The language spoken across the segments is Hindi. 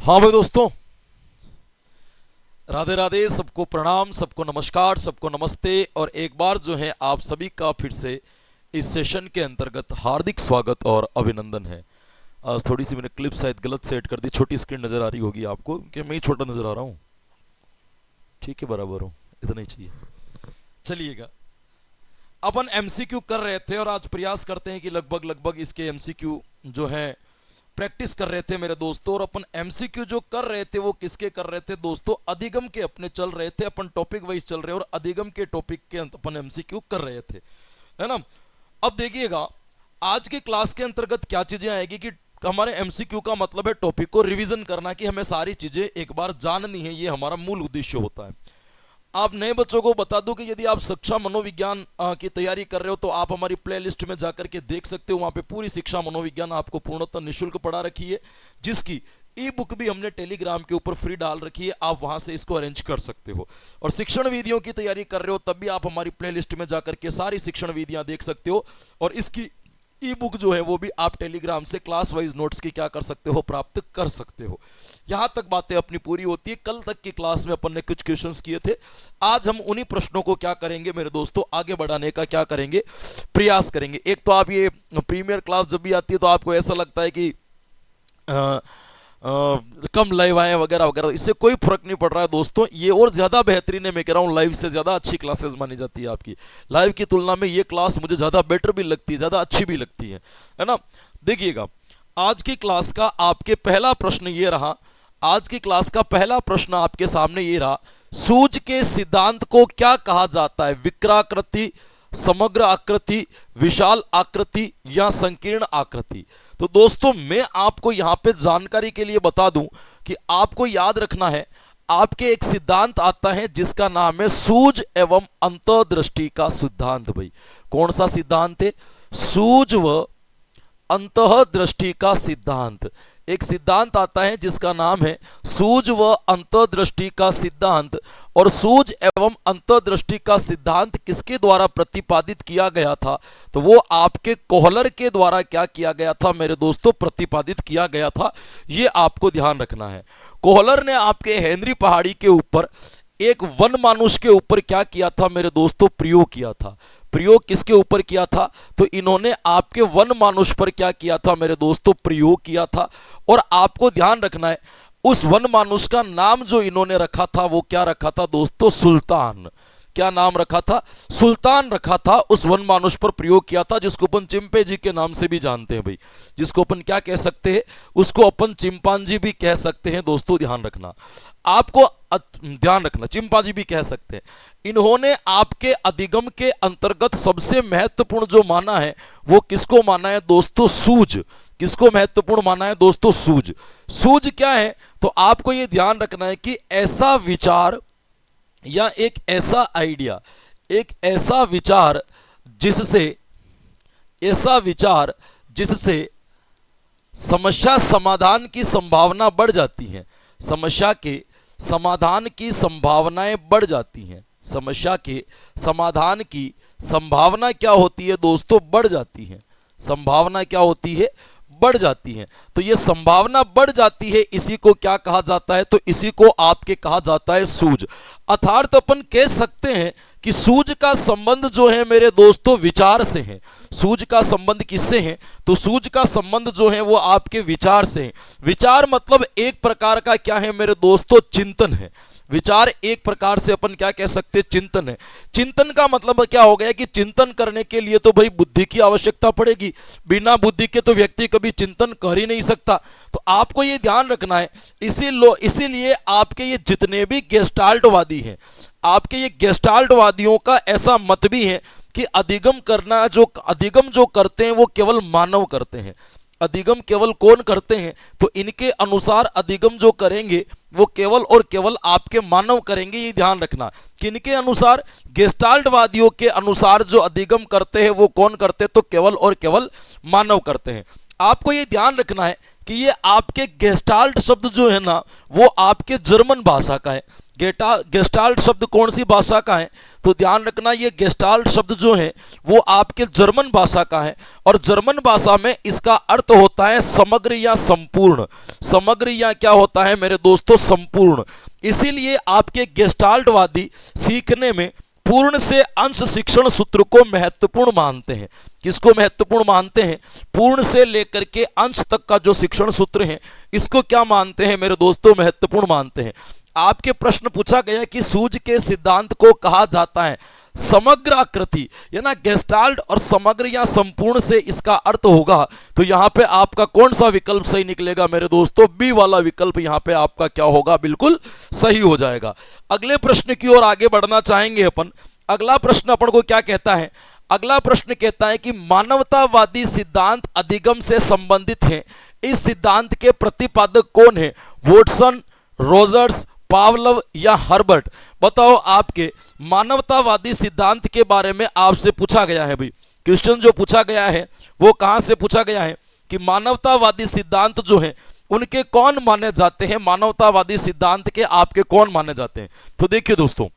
हाँ भाई दोस्तों, राधे राधे, सबको प्रणाम, सबको नमस्कार, सबको नमस्ते। और एक बार जो है आप सभी का फिर से इस सेशन के अंतर्गत हार्दिक स्वागत और अभिनंदन है। आज थोड़ी सी मैंने क्लिप शायद गलत सेट कर दी, छोटी स्क्रीन नज़र आ रही होगी आपको कि मैं ही छोटा नज़र आ रहा हूँ। ठीक है, बराबर हूँ, इतना ही चाहिए। चलिएगा, अपन एमसीक्यू कर रहे थे और आज प्रयास करते हैं कि लगभग इसके एमसीक्यू जो है प्रैक्टिस कर रहे थे मेरे दोस्तों। और अपन एमसीक्यू जो कर रहे थे वो किसके कर रहे थे दोस्तों? अधिगम के अपने चल रहे थे, अपन टॉपिक वाइज चल रहे और अधिगम के टॉपिक के अपन एमसीक्यू कर रहे थे, है ना। अब देखिएगा, आज की क्लास के अंतर्गत क्या चीजें आएगी कि हमारे एमसीक्यू का मतलब है टॉपिक को रिवीजन करना, कि हमें सारी चीजें एक बार जाननी है, ये हमारा मूल उद्देश्य होता है। आप नए बच्चों को बता दूं कि यदि आप शिक्षा मनोविज्ञान की तैयारी कर रहे हो तो आप हमारी प्लेलिस्ट में जाकर के देख सकते हो। वहां पे पूरी शिक्षा मनोविज्ञान आपको पूर्णतः निःशुल्क पढ़ा रखी है, जिसकी ई बुक भी हमने टेलीग्राम के ऊपर फ्री डाल रखी है। आप वहां से इसको अरेंज कर सकते हो। और शिक्षण विधियों की तैयारी कर रहे हो तब भी आप हमारी प्लेलिस्ट में जाकर के सारी शिक्षण विधियां देख सकते हो। और इसकी ई बुक जो है वो भी आप टेलीग्राम से क्लास वाइज नोट्स की क्या कर सकते हो, प्राप्त कर सकते हो। यहां तक बातें अपनी पूरी होती है। कल तक की क्लास में अपन ने कुछ क्वेश्चंस किए थे, आज हम उन्हीं प्रश्नों को क्या करेंगे मेरे दोस्तों, आगे बढ़ाने का क्या करेंगे, प्रयास करेंगे। एक तो आप ये प्रीमियर क्लास जब भी आती है तो आपको ऐसा लगता है कि कम लाइव आए वगैरह वगैरह, इससे कोई फर्क नहीं पड़ रहा है दोस्तों। ये और ज़्यादा बेहतरीन है, मैं कह रहा हूँ लाइव से ज़्यादा अच्छी क्लासेस मानी जाती है आपकी। लाइव की तुलना में ये क्लास मुझे ज़्यादा बेटर भी लगती है, ज़्यादा अच्छी भी लगती है ना। देखिएगा, आज की क्लास का आपके पहला प्रश्न ये रहा, आज की क्लास का पहला प्रश्न आपके सामने ये रहा, सूज के सिद्धांत को क्या कहा जाता है? विक्राकृति, समग्र आकृति, विशाल आकृति या संकीर्ण आकृति? तो दोस्तों मैं आपको यहां पे जानकारी के लिए बता दूं कि आपको याद रखना है, आपके एक सिद्धांत आता है जिसका नाम है सूज एवं अंतर्दृष्टि का सिद्धांत। भाई कौन सा सिद्धांत है? सूज व अंतर्दृष्टि का सिद्धांत। एक सिद्धांत आता है जिसका नाम है सूज व अंतर्दृष्टि का सिद्धांत। और सूज एवं अंतर्दृष्टि का सिद्धांत किसके द्वारा प्रतिपादित किया गया था? तो वो आपके कोहलर के द्वारा क्या किया गया था मेरे दोस्तों? प्रतिपादित किया गया था। ये आपको ध्यान रखना है। कोहलर ने आपके हेनरी पहाड़ी के ऊपर एक वन मानुष के ऊपर क्या किया था मेरे दोस्तों? प्रयोग किया था। प्रयोग किसके ऊपर किया था? तो इन्होंने आपके वन मानुष पर क्या किया था मेरे दोस्तों? प्रयोग किया था। और आपको ध्यान रखना है, उस वन मानुष का नाम जो इन्होंने रखा था वो क्या रखा था दोस्तों? सुल्तान। क्या नाम रखा था? सुल्तान रखा था। उस वन मानुष पर प्रयोग किया था, जिसको अपन चिंपैंजी के नाम से भी जानते हैं। भाई जिसको अपन क्या कह सकते हैं? उसको अपन चिंपांजी भी कह सकते हैं दोस्तों, ध्यान रखना। आपको ध्यान रखना, चिंपांजी भी कह सकते हैं। इन्होंने आपके अधिगम के अंतर्गत सबसे महत्वपूर्ण जो माना है वो किसको माना है दोस्तों? सूज। किसको महत्वपूर्ण माना है दोस्तों? सूज। सूज क्या है? तो आपको ये ध्यान रखना है कि ऐसा विचार या एक ऐसा आइडिया, एक ऐसा विचार जिससे समस्या समाधान की संभावना बढ़ जाती है। समस्या के समाधान की संभावनाएं बढ़ जाती हैं। समस्या के समाधान की संभावना क्या होती है दोस्तों? बढ़ जाती है। संभावना क्या होती है? बढ़ जाती है। तो ये संभावना बढ़ जाती है, इसी को क्या कहा जाता है? तो इसी को आपके कहा जाता है सूज। अर्थात अपन कह सकते हैं कि सूज का संबंध जो है मेरे दोस्तों विचार से है। सूज का संबंध किससे है? तो सूज का संबंध जो है वो आपके विचार से है। विचार मतलब एक प्रकार का क्या है मेरे दोस्तों? चिंतन है। विचार एक प्रकार से अपन क्या कह सकते हैं? चिंतन है। चिंतन का मतलब क्या हो गया कि चिंतन करने के लिए तो भाई बुद्धि की आवश्यकता पड़ेगी। बिना बुद्धि के तो व्यक्ति कभी चिंतन कर ही नहीं सकता। तो आपको ये ध्यान रखना है। इसीलिए आपके ये जितने भी गेस्टाल्टवादी हैं, आपके ये गेस्टाल्टवादियों का ऐसा मत भी है कि अधिगम जो करते हैं वो केवल मानव करते हैं। अधिगम केवल कौन करते हैं? तो इनके अनुसार अधिगम जो करेंगे वो केवल और केवल आपके मानव करेंगे। ये ध्यान रखना। किनके अनुसार? गेस्टाल्टवादियों के अनुसार जो अधिगम करते हैं वो कौन करते हैं? तो केवल और केवल मानव करते हैं। आपको ये ध्यान रखना है कि ये आपके गेस्टाल्ट शब्द जो है ना वो आपके जर्मन भाषा का है। गेस्टाल्ट शब्द कौन सी भाषा का है? तो ध्यान रखना, ये गेस्टाल्ट शब्द जो है वो आपके जर्मन भाषा का है, और जर्मन भाषा में इसका अर्थ होता है समग्र या संपूर्ण। समग्र या क्या होता है मेरे दोस्तों? संपूर्ण। इसीलिए आपके गेस्टाल्टवादी सीखने में पूर्ण से अंश शिक्षण सूत्र को महत्वपूर्ण मानते हैं। किसको महत्वपूर्ण मानते हैं? पूर्ण से लेकर के अंश तक का जो शिक्षण सूत्र है इसको क्या मानते हैं मेरे दोस्तों? महत्वपूर्ण मानते हैं। आपके प्रश्न पूछा गया कि सूज के सिद्धांत को कहा जाता है समग्र आकृति, या ना गेस्टाल्ट और समग्र या संपूर्ण से इसका अर्थ होगा, तो यहां पे आपका कौन सा विकल्प सही निकलेगा मेरे दोस्तों? बी वाला विकल्प यहां पे आपका क्या होगा? बिल्कुल सही हो जाएगा। अगले प्रश्न की ओर आगे बढ़ना चाहेंगे अपन। अगला प्रश्न अपन को क्या कहता है? अगला प्रश्न कहता है कि मानवतावादी सिद्धांत अधिगम से संबंधित है, इस सिद्धांत के प्रतिपादक कौन है? वॉटसन, रोजर्स, पावलव या हर्बर्ट? बताओ, आपके मानवतावादी सिद्धांत के बारे में आपसे पूछा गया है भाई। क्वेश्चन जो पूछा गया है वो कहां से पूछा गया है कि मानवतावादी सिद्धांत जो है उनके कौन माने जाते हैं? मानवतावादी सिद्धांत के आपके कौन माने जाते हैं? तो देखिए दोस्तों,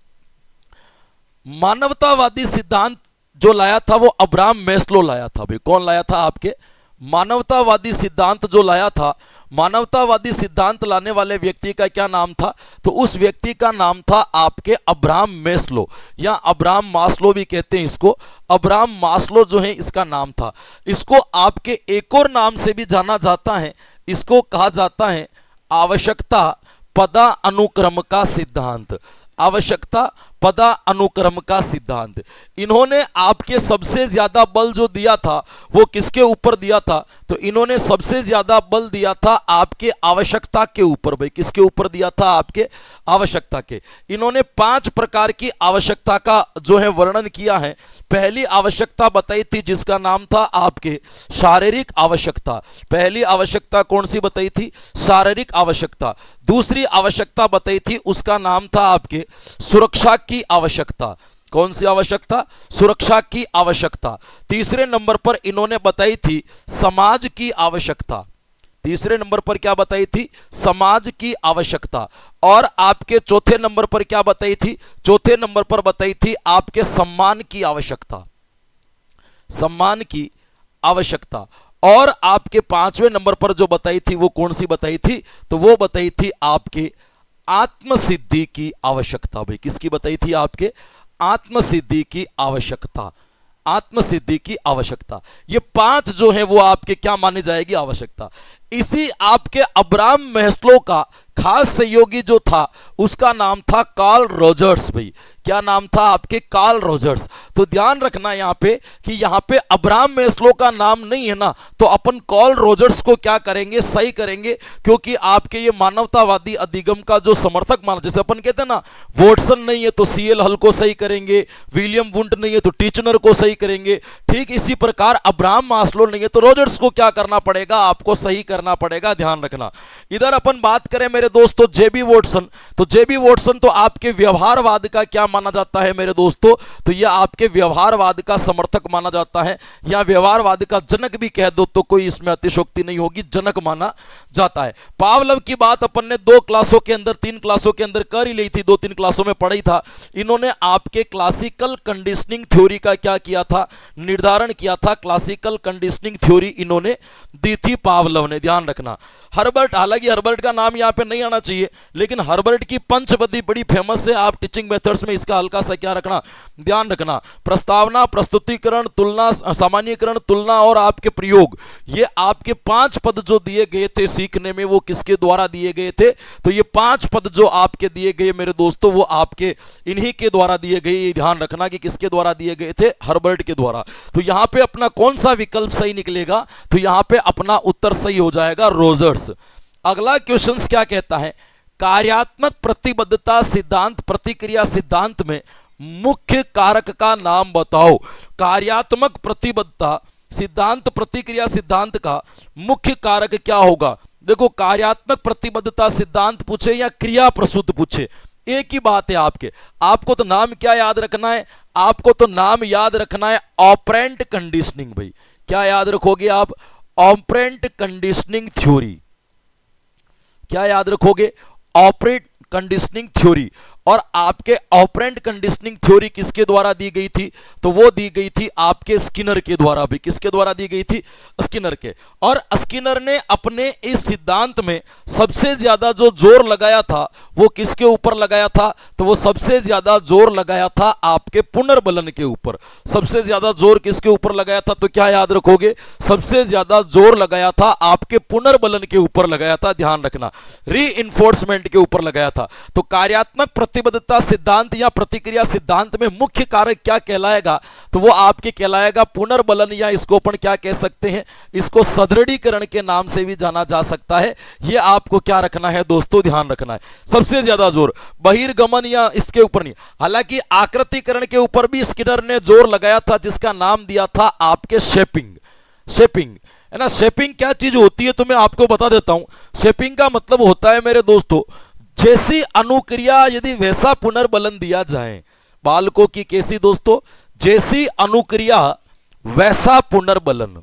मानवतावादी सिद्धांत जो लाया था वो अब्राहम मैस्लो लाया था भाई। कौन लाया था? आपके मानवतावादी सिद्धांत जो लाया था, मानवतावादी सिद्धांत लाने वाले व्यक्ति का क्या नाम था? तो उस व्यक्ति का नाम था आपके अब्राहम मैस्लो, या अब्राहम मास्लो भी कहते हैं इसको। अब्राहम मास्लो जो है इसका नाम था। इसको आपके एक और नाम से भी जाना जाता है, इसको कहा जाता है आवश्यकता पदा अनुक्रम का सिद्धांत। आवश्यकता पदा अनुक्रम का सिद्धांत। इन्होंने आपके सबसे ज्यादा बल जो दिया था वो किसके ऊपर दिया था? तो इन्होंने सबसे ज्यादा बल दिया था आपके आवश्यकता के ऊपर भाई। किसके ऊपर दिया था? आपके आवश्यकता के। इन्होंने 5 प्रकार की आवश्यकता का जो है वर्णन किया है। पहली आवश्यकता बताई थी जिसका नाम था आपके शारीरिक आवश्यकता। पहली आवश्यकता कौन सी बताई थी? शारीरिक आवश्यकता। दूसरी आवश्यकता बताई थी उसका नाम था आपके सुरक्षा की आवश्यकता। कौन सी आवश्यकता? सुरक्षा की आवश्यकता। तीसरे नंबर पर इन्होंने बताई थी समाज की आवश्यकता। तीसरे नंबर पर क्या बताई थी? समाज की आवश्यकता। और आपके चौथे नंबर पर क्या बताई थी? चौथे नंबर पर बताई थी आपके सम्मान की आवश्यकता। सम्मान की आवश्यकता। और आपके 5वें नंबर पर जो बताई थी वो कौन सी बताई थी? तो वो बताई थी आपके आत्मसिद्धि की आवश्यकता भाई। किसकी बताई थी? आपके आत्मसिद्धि की आवश्यकता। आत्मसिद्धि की आवश्यकता। ये 5 जो है वो आपके क्या मानी जाएगी? आवश्यकता। इसी आपके अब्राहम मैस्लो का खास सहयोगी जो था उसका नाम था कार्ल रोजर्स भाई। क्या नाम था आपके? Carl Rogers. तो ध्यान रखना यहाँ पे कि यहाँ पे अब्राहम मैस्लो का नाम नहीं है ना, तो अपन कार्ल रोजर्स को क्या करेंगे? सही करेंगे, क्योंकि आपके ये मानवतावादी अधिगम का जो समर्थक माना, जैसे अपन कहते हैं ना वॉटसन नहीं है तो सीएल हल को सही करेंगे, विलियम वुंट नहीं है तो टीचनर को सही करेंगे, ठीक इसी प्रकार अब्राहम मास्लो नहीं है तो रोजर्स को क्या करना पड़ेगा? आपको सही करना पड़ेगा। ध्यान रखना। इधर अपन बात करें मेरे दोस्तों जेबी वॉटसन, तो जेबी वॉटसन तो आपके व्यवहारवाद का क्या माना जाता है मेरे दोस्तों? तो यह आपके व्यवहारवाद का समर्थक माना जाता है, या व्यवहारवाद का जनक भी कह दो तो कोई इसमें अतिशयोक्ति नहीं होगी, जनक माना जाता है। पावलव की बात अपन ने 2 क्लासों के अंदर 3 क्लासों के अंदर कर ही ली थी, 2-3 क्लासों में पढ़ी था। इन्होंने आपके क्लासिकल कंडीशनिंग थ्योरी का क्या किया था? निर्धारण किया था। क्लासिकल कंडीशनिंग थ्योरी इन्होंने दी थी पावलव ने। ध्यान रखना। हर्बर्ट, हालांकि हर्बर्ट का नाम यहाँ पे नहीं आना चाहिए, लेकिन हर्बर्ट की पंचपदी बड़ी फेमस है। आप टीचिंग मेथड्स में इसका हल्का सा क्या रखना? ध्यान रखना। प्रस्तावना, प्रस्तुतिकरण, तुलना, सामान्यीकरण, तुलना और आपके प्रयोग, ये आपके 5 पद जो दिए गए थे सीखने में वो किसके द्वारा दिए गए थे? तो ये 5 पद जो आपके दिए गए मेरे दोस्तों वो आपके इन्हीं के द्वारा दिए गए। ये ध्यान रखना कि किसके द्वारा दिए गए थे? हर्बर्ट के द्वारा। तो यहां पे अपना कौन सा विकल्प सही निकलेगा? तो यहां पे अपना उत्तर सही हो जाएगा रोजर्स। अगला क्वेश्चन क्या कहता है? कार्यात्मक प्रतिबद्धता सिद्धांत प्रतिक्रिया सिद्धांत में मुख्य कारक का नाम बताओ। कार्यात्मक प्रतिबद्धता सिद्धांत प्रतिक्रिया सिद्धांत का मुख्य कारक क्या होगा? देखो, कार्यात्मक प्रतिबद्धता सिद्धांत पूछे या क्रिया प्रसूत पूछे, एक ही बात है। आपको तो नाम क्या याद रखना है? आपको तो नाम याद रखना है ऑपरेंट कंडीशनिंग भाई। क्या याद रखोगे आप? Operant conditioning theory. क्या याद रखोगे? Operant conditioning theory. और आपके ऑपरेंट कंडीशनिंग थ्योरी किसके द्वारा दी गई थी? तो वो दी गई थी आपके स्किनर के द्वारा भी। किसके द्वारा दी गई थी? स्किनर के। और स्किनर ने अपने इस सिद्धांत में सबसे ज्यादा जो जोर लगाया था वो किसके ऊपर लगाया था? तो वो सबसे ज्यादा जोर लगाया था आपके पुनर्बलन के ऊपर। सबसे ज्यादा जोर किसके ऊपर लगाया था? तो क्या याद रखोगे? सबसे ज्यादा जोर लगाया था आपके पुनर्बलन के ऊपर लगाया था। ध्यान रखना, रीइंफोर्समेंट के ऊपर लगाया था। तो कार्यात्मक प्रतिबद्धता सिद्धांत या प्रतिक्रिया सिद्धांत में मुख्य कारक क्या कहलाएगा? तो वो आपके कहलाएगा पुनर्बलन, या इसको अपन क्या कह सकते हैं? इसको सुदृढ़ीकरण के नाम से भी जाना जा सकता है। ये आपको क्या रखना है दोस्तों? ध्यान रखना है। सबसे ज्यादा जोर बहिर्गमन या इसके ऊपर नहीं, हालांकि आकृतिकरण के ऊपर भी स्किनर ने जोर लगाया था, जिसका नाम दिया था आपके शेपिंग। शेपिंग है ना। शेपिंग क्या चीज होती है तो मैं आपको बता देता हूं। शेपिंग का मतलब होता है मेरे दोस्तों, जैसी अनुक्रिया यदि वैसा पुनर्बलन दिया जाए। बालकों की कैसी दोस्तों? जैसी अनुक्रिया वैसा पुनर्बलन।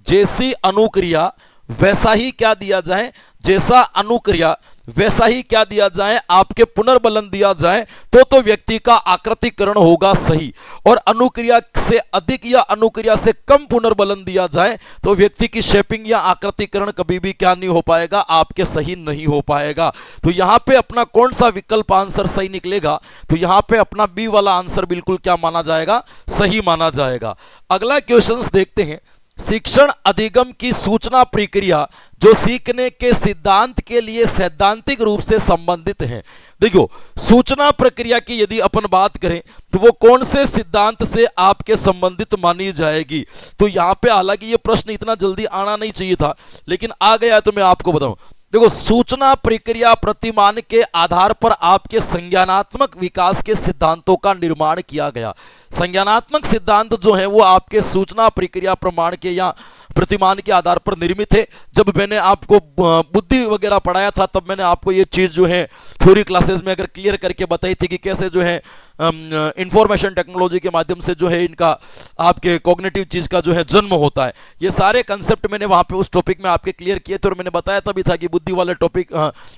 जैसी अनुक्रिया वैसा ही क्या दिया जाए? जैसा अनुक्रिया वैसा ही क्या दिया जाए? आपके पुनर्बलन दिया जाए तो व्यक्ति का आकृतिकरण होगा सही। और अनुक्रिया से अधिक या अनुक्रिया से कम पुनर्बलन दिया जाए तो व्यक्ति की शेपिंग या आकृतिकरण कभी भी क्या नहीं हो पाएगा? आपके सही नहीं हो पाएगा। तो यहां पे अपना कौन सा विकल्प आंसर सही निकलेगा? तो यहां पे अपना बी वाला आंसर बिल्कुल क्या माना जाएगा? सही माना जाएगा। अगला क्वेश्चन देखते हैं। शिक्षण अधिगम की सूचना प्रक्रिया जो सीखने के सिद्धांत के लिए सैद्धांतिक रूप से संबंधित है। देखो, सूचना प्रक्रिया की यदि अपन बात करें तो वो कौन से सिद्धांत से आपके संबंधित मानी जाएगी? तो यहां पे हालांकि ये प्रश्न इतना जल्दी आना नहीं चाहिए था, लेकिन आ गया तो मैं आपको बताऊं। देखो, सूचना प्रक्रिया प्रतिमान के आधार पर आपके संज्ञानात्मक विकास के सिद्धांतों का निर्माण किया गया। संज्ञानात्मक सिद्धांत जो है वो आपके सूचना प्रक्रिया प्रमाण के या प्रतिमान के आधार पर निर्मित है। जब मैंने आपको बुद्धि वगैरह पढ़ाया था तब मैंने आपको ये चीज़ जो है थ्योरी क्लासेस में अगर क्लियर करके बताई थी कि कैसे जो है इंफॉर्मेशन टेक्नोलॉजी के माध्यम से जो है इनका आपके कॉग्निटिव चीज़ का जो है जन्म होता है। ये सारे कंसेप्ट मैंने वहाँ पे उस टॉपिक में आपके क्लियर किए थे और मैंने बताया तभी था कि बुद्धि वाले टॉपिक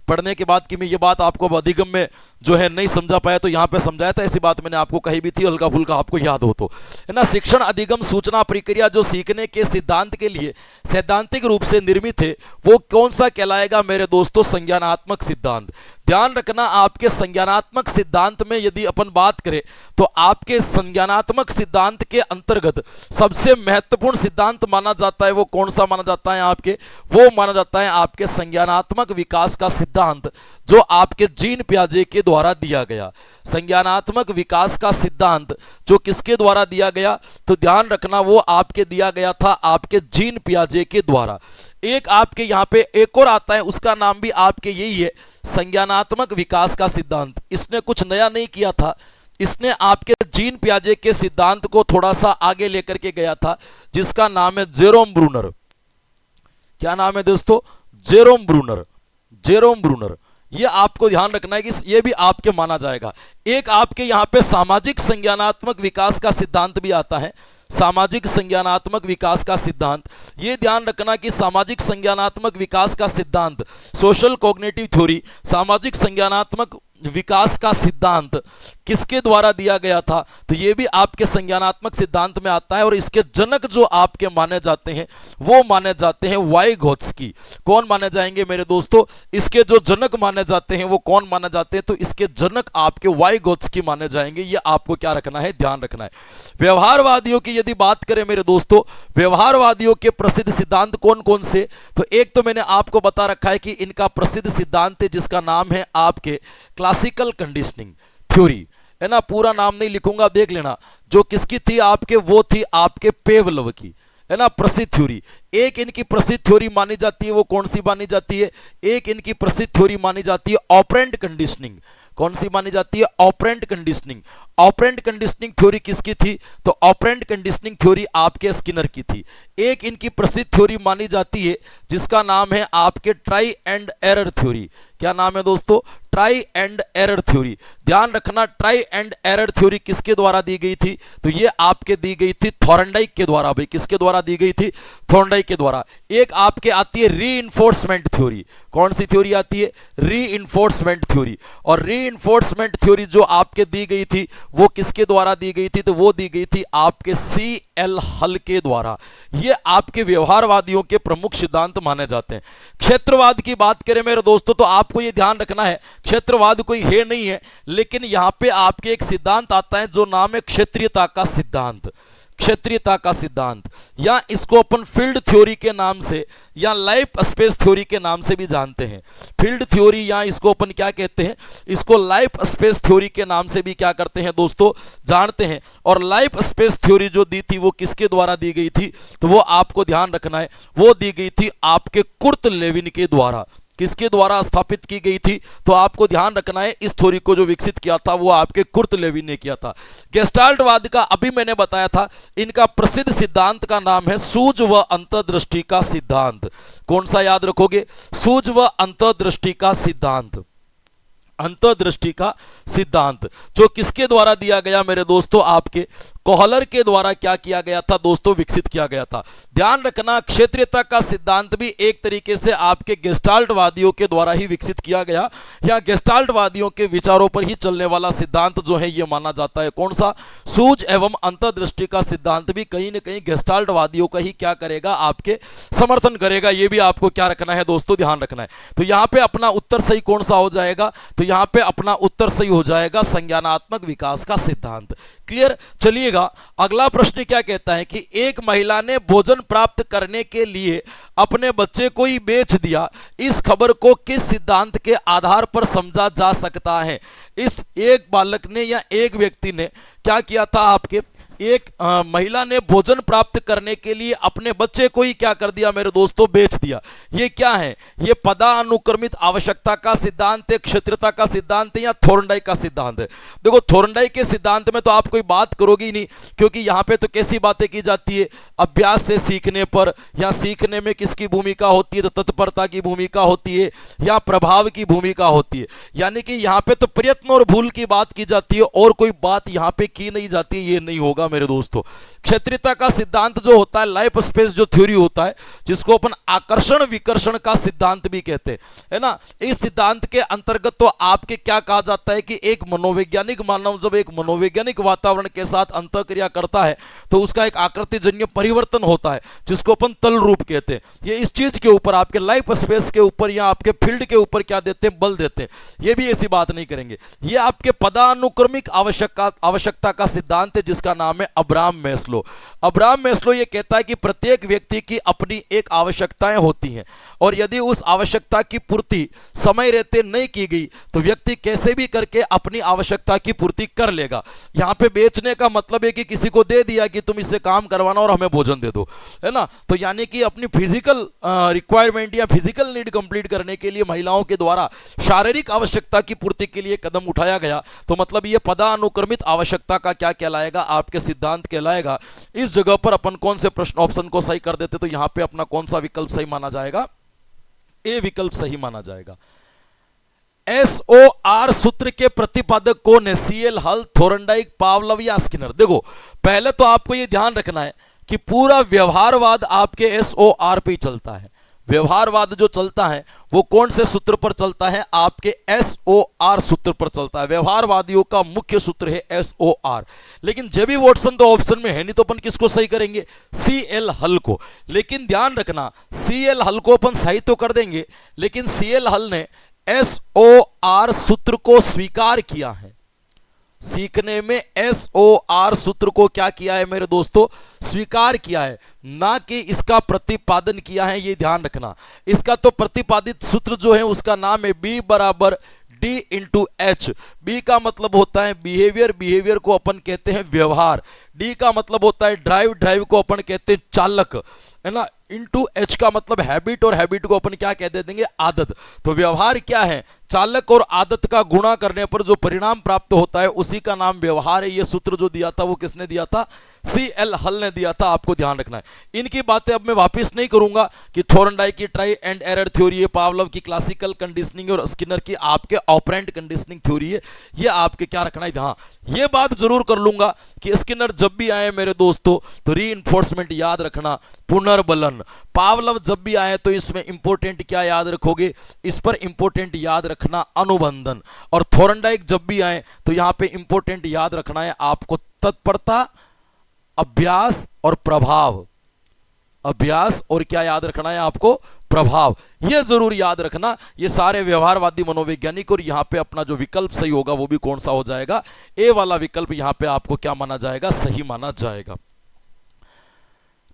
पढ़ने के बाद कि मैं ये बात आपको अधिगम में जो है नहीं समझा पाया तो यहाँ पे समझाया था। ऐसी बात मैंने आपको कही भी थी, हल्का फुल्का आपको याद हो तो, है ना। शिक्षण अधिगम सूचना प्रक्रिया जो सीखने के सिद्धांत के लिए सैद्धांतिक रूप से निर्मित है वो कौन सा कहलाएगा मेरे दोस्तों? संज्ञानात्मक सिद्धांत। ध्यान रखना, आपके संज्ञानात्मक सिद्धांत में यदि अपन बात करें तो आपके संज्ञानात्मक सिद्धांत के अंतर्गत सबसे महत्वपूर्ण सिद्धांत माना जाता है वो कौन सा माना जाता है आपके? वो माना जाता है आपके संज्ञानात्मक विकास का सिद्धांत जो आपके जीन पियाजे के द्वारा दिया गया। संज्ञानात्मक विकास का सिद्धांत जो किसके द्वारा दिया गया? तो ध्यान रखना वो आपके दिया गया था आपके जीन पियाजे के द्वारा। एक आपके यहाँ पे एक और आता है, उसका नाम भी आपके यही है, संज्ञानात्मक विकास का सिद्धांत। इसने कुछ नया नहीं किया था, इसने आपके जीन पियाजे के सिद्धांत को थोड़ा सा आगे लेकर के गया था, जिसका नाम है जेरोम ब्रूनर। क्या नाम है दोस्तों? Jerome Bruner. जेरोम ब्रूनर, ये आपको ध्यान रखना है कि ये भी आपके माना जाएगा। एक आपके यहाँ पे सामाजिक संज्ञानात्मक विकास का सिद्धांत भी आता है। सामाजिक संज्ञानात्मक विकास का सिद्धांत, ये ध्यान रखना कि सामाजिक संज्ञानात्मक विकास का सिद्धांत, सोशल कॉग्निटिव थ्योरी, सामाजिक संज्ञानात्मक विकास का सिद्धांत किसके द्वारा दिया गया था? तो ये भी आपके संज्ञानात्मक सिद्धांत में आता है। और इसके जनक जो आपके माने जाते हैं वो माने जाते हैं वाइगोत्स्की। कौन माने जाएंगे मेरे दोस्तों? इसके जो जनक माने जाते हैं वो कौन माने जाते हैं? तो इसके जनक आपके वाइगोत्स्की माने जाएंगे। ये आपको क्या रखना है? ध्यान रखना है। व्यवहारवादियों की यदि बात करें मेरे दोस्तों, व्यवहारवादियों के प्रसिद्ध सिद्धांत कौन कौन से? तो एक तो मैंने आपको बता रखा है कि इनका प्रसिद्ध सिद्धांत है जिसका नाम है आपके क्लासिकल कंडीशनिंग थ्योरी, है ना। पूरा नाम नहीं लिखूंगा, देख लेना। जो किसकी थी आपके? वो थी आपके पेवलव की, है ना, प्रसिद्ध थ्योरी। एक इनकी प्रसिद्ध थ्योरी मानी जाती है, वो कौन सी मानी जाती है? एक इनकी प्रसिद्ध थ्योरी मानी जाती है ऑपरेंट कंडीशनिंग। कौन सी मानी जाती है? Operant conditioning. Operant conditioning theory किसकी थी? तो ऑपरेंट कंडीशनिंग थ्योरी आपके स्किनर की थी। एक इनकी प्रसिद्ध थ्योरी मानी जाती है जिसका नाम है आपके ट्राई एंड एरर थ्योरी। क्या नाम है दोस्तों? Try and error theory. ध्यान रखना, ट्राई एंड एरर थ्योरी किसके द्वारा दी गई थी? तो ये आपके दी गई थी थॉर्नडाइक के द्वारा। भाई किसके द्वारा दी गई थी? थॉर्नडाइक के द्वारा। एक आपके आती है रीइंफोर्समेंट थ्योरी। कौन सी थ्योरी आती है? Reinforcement theory. और रीइंफोर्समेंट थ्योरी जो आपके दी गई थी वो किसके द्वारा दी गई थी? तो वो दी गई थी आपके C.L. हल के द्वारा। ये आपके व्यवहारवादियों के प्रमुख सिद्धांत माने जाते हैं। क्षेत्रवाद की बात करें मेरे दोस्तों तो आपको ये ध्यान रखना है, क्षेत्रवाद कोई है नहीं है, लेकिन यहां पे आपके एक सिद्धांत आता है जो नाम है क्षेत्रीयता का सिद्धांत। क्षेत्रीयता का सिद्धांत, या इसको अपन फील्ड थ्योरी के नाम से या लाइफ स्पेस थ्योरी के नाम से भी जानते हैं। फील्ड थ्योरी या इसको अपन क्या कहते हैं? इसको लाइफ स्पेस थ्योरी के नाम से भी क्या करते हैं दोस्तों? जानते हैं। और लाइफ स्पेस थ्योरी जो दी थी वो किसके द्वारा दी गई थी? तो वो आपको ध्यान रखना है, वो दी गई थी आपके कुर्ट लेविन के द्वारा। किसके द्वारा स्थापित की गई थी? तो आपको ध्यान रखना है, इस थ्योरी को जो विकसित किया था वो आपके कुर्ट लेविन ने किया था। गेस्टाल्टवाद का अभी मैंने बताया था, इनका प्रसिद्ध सिद्धांत का नाम है सूझ व अंतर्दृष्टि का सिद्धांत। कौन सा याद रखोगे? सूझ व अंतर्दृष्टि का सिद्धांत। अंतर्दृष्टि का सिद्धांत जो किसके द्वारा दिया गया मेरे दोस्तों? आपके कोहलर के द्वारा क्या किया गया था दोस्तों? विकसित किया गया था। ध्यान रखना, क्षेत्रीयता का सिद्धांत भी एक तरीके से आपके गेस्टाल्टवादियों के द्वारा ही विकसित किया गया, या गेस्टाल्टवादियों के विचारों पर ही चलने वाला सिद्धांत जो है ये माना जाता है। कौन सा? सूझ एवं अंतर्दृष्टि का सिद्धांत भी कहीं ना कहीं गेस्टाल्टवादियों का ही क्या करेगा? आपके समर्थन करेगा। ये भी आपको क्या रखना है दोस्तों? ध्यान रखना है। तो यहां पे अपना उत्तर सही कौन सा हो जाएगा? तो यहां पे अपना उत्तर सही हो जाएगा संज्ञानात्मक विकास का सिद्धांत। क्लियर? चलिएगा, अगला प्रश्न क्या कहता है कि एक महिला ने भोजन प्राप्त करने के लिए अपने बच्चे को ही बेच दिया। इस खबर को किस सिद्धांत के आधार पर समझा जा सकता है? इस एक बालक ने या एक व्यक्ति ने क्या किया था? आपके एक महिला ने भोजन प्राप्त करने के लिए अपने बच्चे को ही क्या कर दिया मेरे दोस्तों? बेच दिया। ये क्या है? ये पदानुक्रमित आवश्यकता का सिद्धांत है, क्षेत्रीयता का सिद्धांत है, या थॉर्नडाइक का सिद्धांत है? देखो, थॉर्नडाइक के सिद्धांत में तो आप कोई बात करोगे ही नहीं, क्योंकि यहां पे तो कैसी बातें की जाती है? अभ्यास से सीखने पर, या सीखने में किसकी भूमिका होती है? तो तत्परता की भूमिका होती है, या प्रभाव की भूमिका होती है। यानी कि यहां पे तो प्रयत्न और भूल की बात की जाती है, और कोई बात यहां पे की नहीं जाती। ये नहीं होगा मेरे दोस्तों। क्षेत्रीयता का सिद्धांत जो होता है, लाइफ स्पेस जो थ्योरी होता है, जिसको अपन आकर्षण विकर्षण का सिद्धांत भी कहते हैं, है ना, इस सिद्धांत के अंतर्गत तो आपके क्या कहा जाता है कि एक मनोवैज्ञानिक मानव जब एक मनोवैज्ञानिक वातावरण के साथ अंतःक्रिया करता है तो उसका एक आकृतिजन्य परिवर्तन होता है, जिसको अपन तल रूप कहते हैं। ये इस चीज के ऊपर, आपके लाइफ स्पेस के ऊपर या आपके फील्ड के ऊपर क्या देते हैं? बल देते हैं। ये भी ऐसी बात नहीं करेंगे। ये आपके पदानुक्रमिक आवश्यकता का सिद्धांत है, जिसका नाम है अब्राहम मैस्लो। अब्राहम मैस्लो ये कहता है कि प्रत्येक व्यक्ति की अपनी एक आवश्यकताएं होती हैं, और यदि उस आवश्यकता की पूर्ति समय रहते नहीं की गई तो व्यक्ति कैसे भी करके अपनी आवश्यकता की पूर्ति कर लेगा। यहां पे बेचने का मतलब है कि किसी को दे दिया कि तुम इससे काम करवाना और हमें भोजन दे दो, है ना। तो यानी कि अपनी फिजिकल रिक्वायरमेंट या फिजिकल नीड कंप्लीट करने के लिए महिलाओं के द्वारा शारीरिक आवश्यकता की पूर्ति के लिए कदम उठाया गया। तो मतलब ये पदानुक्रमित आवश्यकता का क्या कहलाएगा? आपके सिद्धांत कहलाएगा। इस जगह पर अपन कौन से प्रश्न ऑप्शन को सही कर देते? तो यहां पे अपना कौन सा विकल्प सही माना जाएगा? ए विकल्प सही माना जाएगा। SOR सूत्र के प्रतिपादक कौन है? CL हल, थॉर्नडाइक, पावलोव या स्किनर? देखो, पहले तो आपको यह ध्यान रखना है कि पूरा व्यवहारवाद आपके SOR पे ही चलता है। व्यवहारवाद जो चलता है वो कौन से सूत्र पर चलता है? आपके SOR सूत्र पर चलता है। व्यवहारवादियों का मुख्य सूत्र है SOR। लेकिन जेबी वॉटसन तो ऑप्शन में है नहीं, तो अपन किसको सही करेंगे? CL हल को। लेकिन ध्यान रखना, CL हल को अपन सही तो कर देंगे, लेकिन CL हल ने SOR सूत्र को स्वीकार किया है। सीखने में SOR सूत्र को क्या किया है मेरे दोस्तों? स्वीकार किया है, ना कि इसका प्रतिपादन किया है। ये ध्यान रखना। इसका तो प्रतिपादित सूत्र जो है उसका नाम है B बराबर D इंटू H। B का मतलब होता है बिहेवियर, बिहेवियर को अपन कहते हैं व्यवहार। D का मतलब होता है ड्राइव, ड्राइव को अपन कहते हैं चालक, है ना। इंटू एच का मतलब हैबिट, और हैबिट को अपन क्या कह देंगे, आदत। तो व्यवहार क्या है, चालक और आदत का गुणा करने पर जो परिणाम प्राप्त होता है उसी का नाम व्यवहार है। ये सूत्र जो दिया था वो किसने दिया था, CL हल ने दिया था, आपको ध्यान रखना है। इनकी बातें अब मैं वापस नहीं करूंगा कि थोर्नडाइक की ट्राई एंड एरर थ्योरी है, पावलोव की क्लासिकल कंडीशनिंग और स्किनर की आपके ऑपरेंट कंडीशनिंग थ्योरी है, ये आपके क्या रखना है। हाँ, ये बात जरूर कर लूंगा कि स्किनर जब भी आए मेरे दोस्तों तो रीइंफोर्समेंट याद रखना, पुनर्बलन। पावलोव जब भी आए तो इसमें इंपॉर्टेंट क्या याद रखोगे, इस पर इंपॉर्टेंट याद रखना अनुबंधन। और थोर्नडाइक जब भी आए तो यहां पे इंपॉर्टेंट याद रखना है आपको तत्परता, अभ्यास और प्रभाव। अभ्यास और क्या याद रखना है आपको, प्रभाव। यह जरूर याद रखना, ये सारे व्यवहारवादी मनोवैज्ञानिक। और यहां पे अपना जो विकल्प सही होगा वो भी कौन सा हो जाएगा, ए वाला विकल्प यहां पे आपको क्या माना जाएगा, सही माना जाएगा।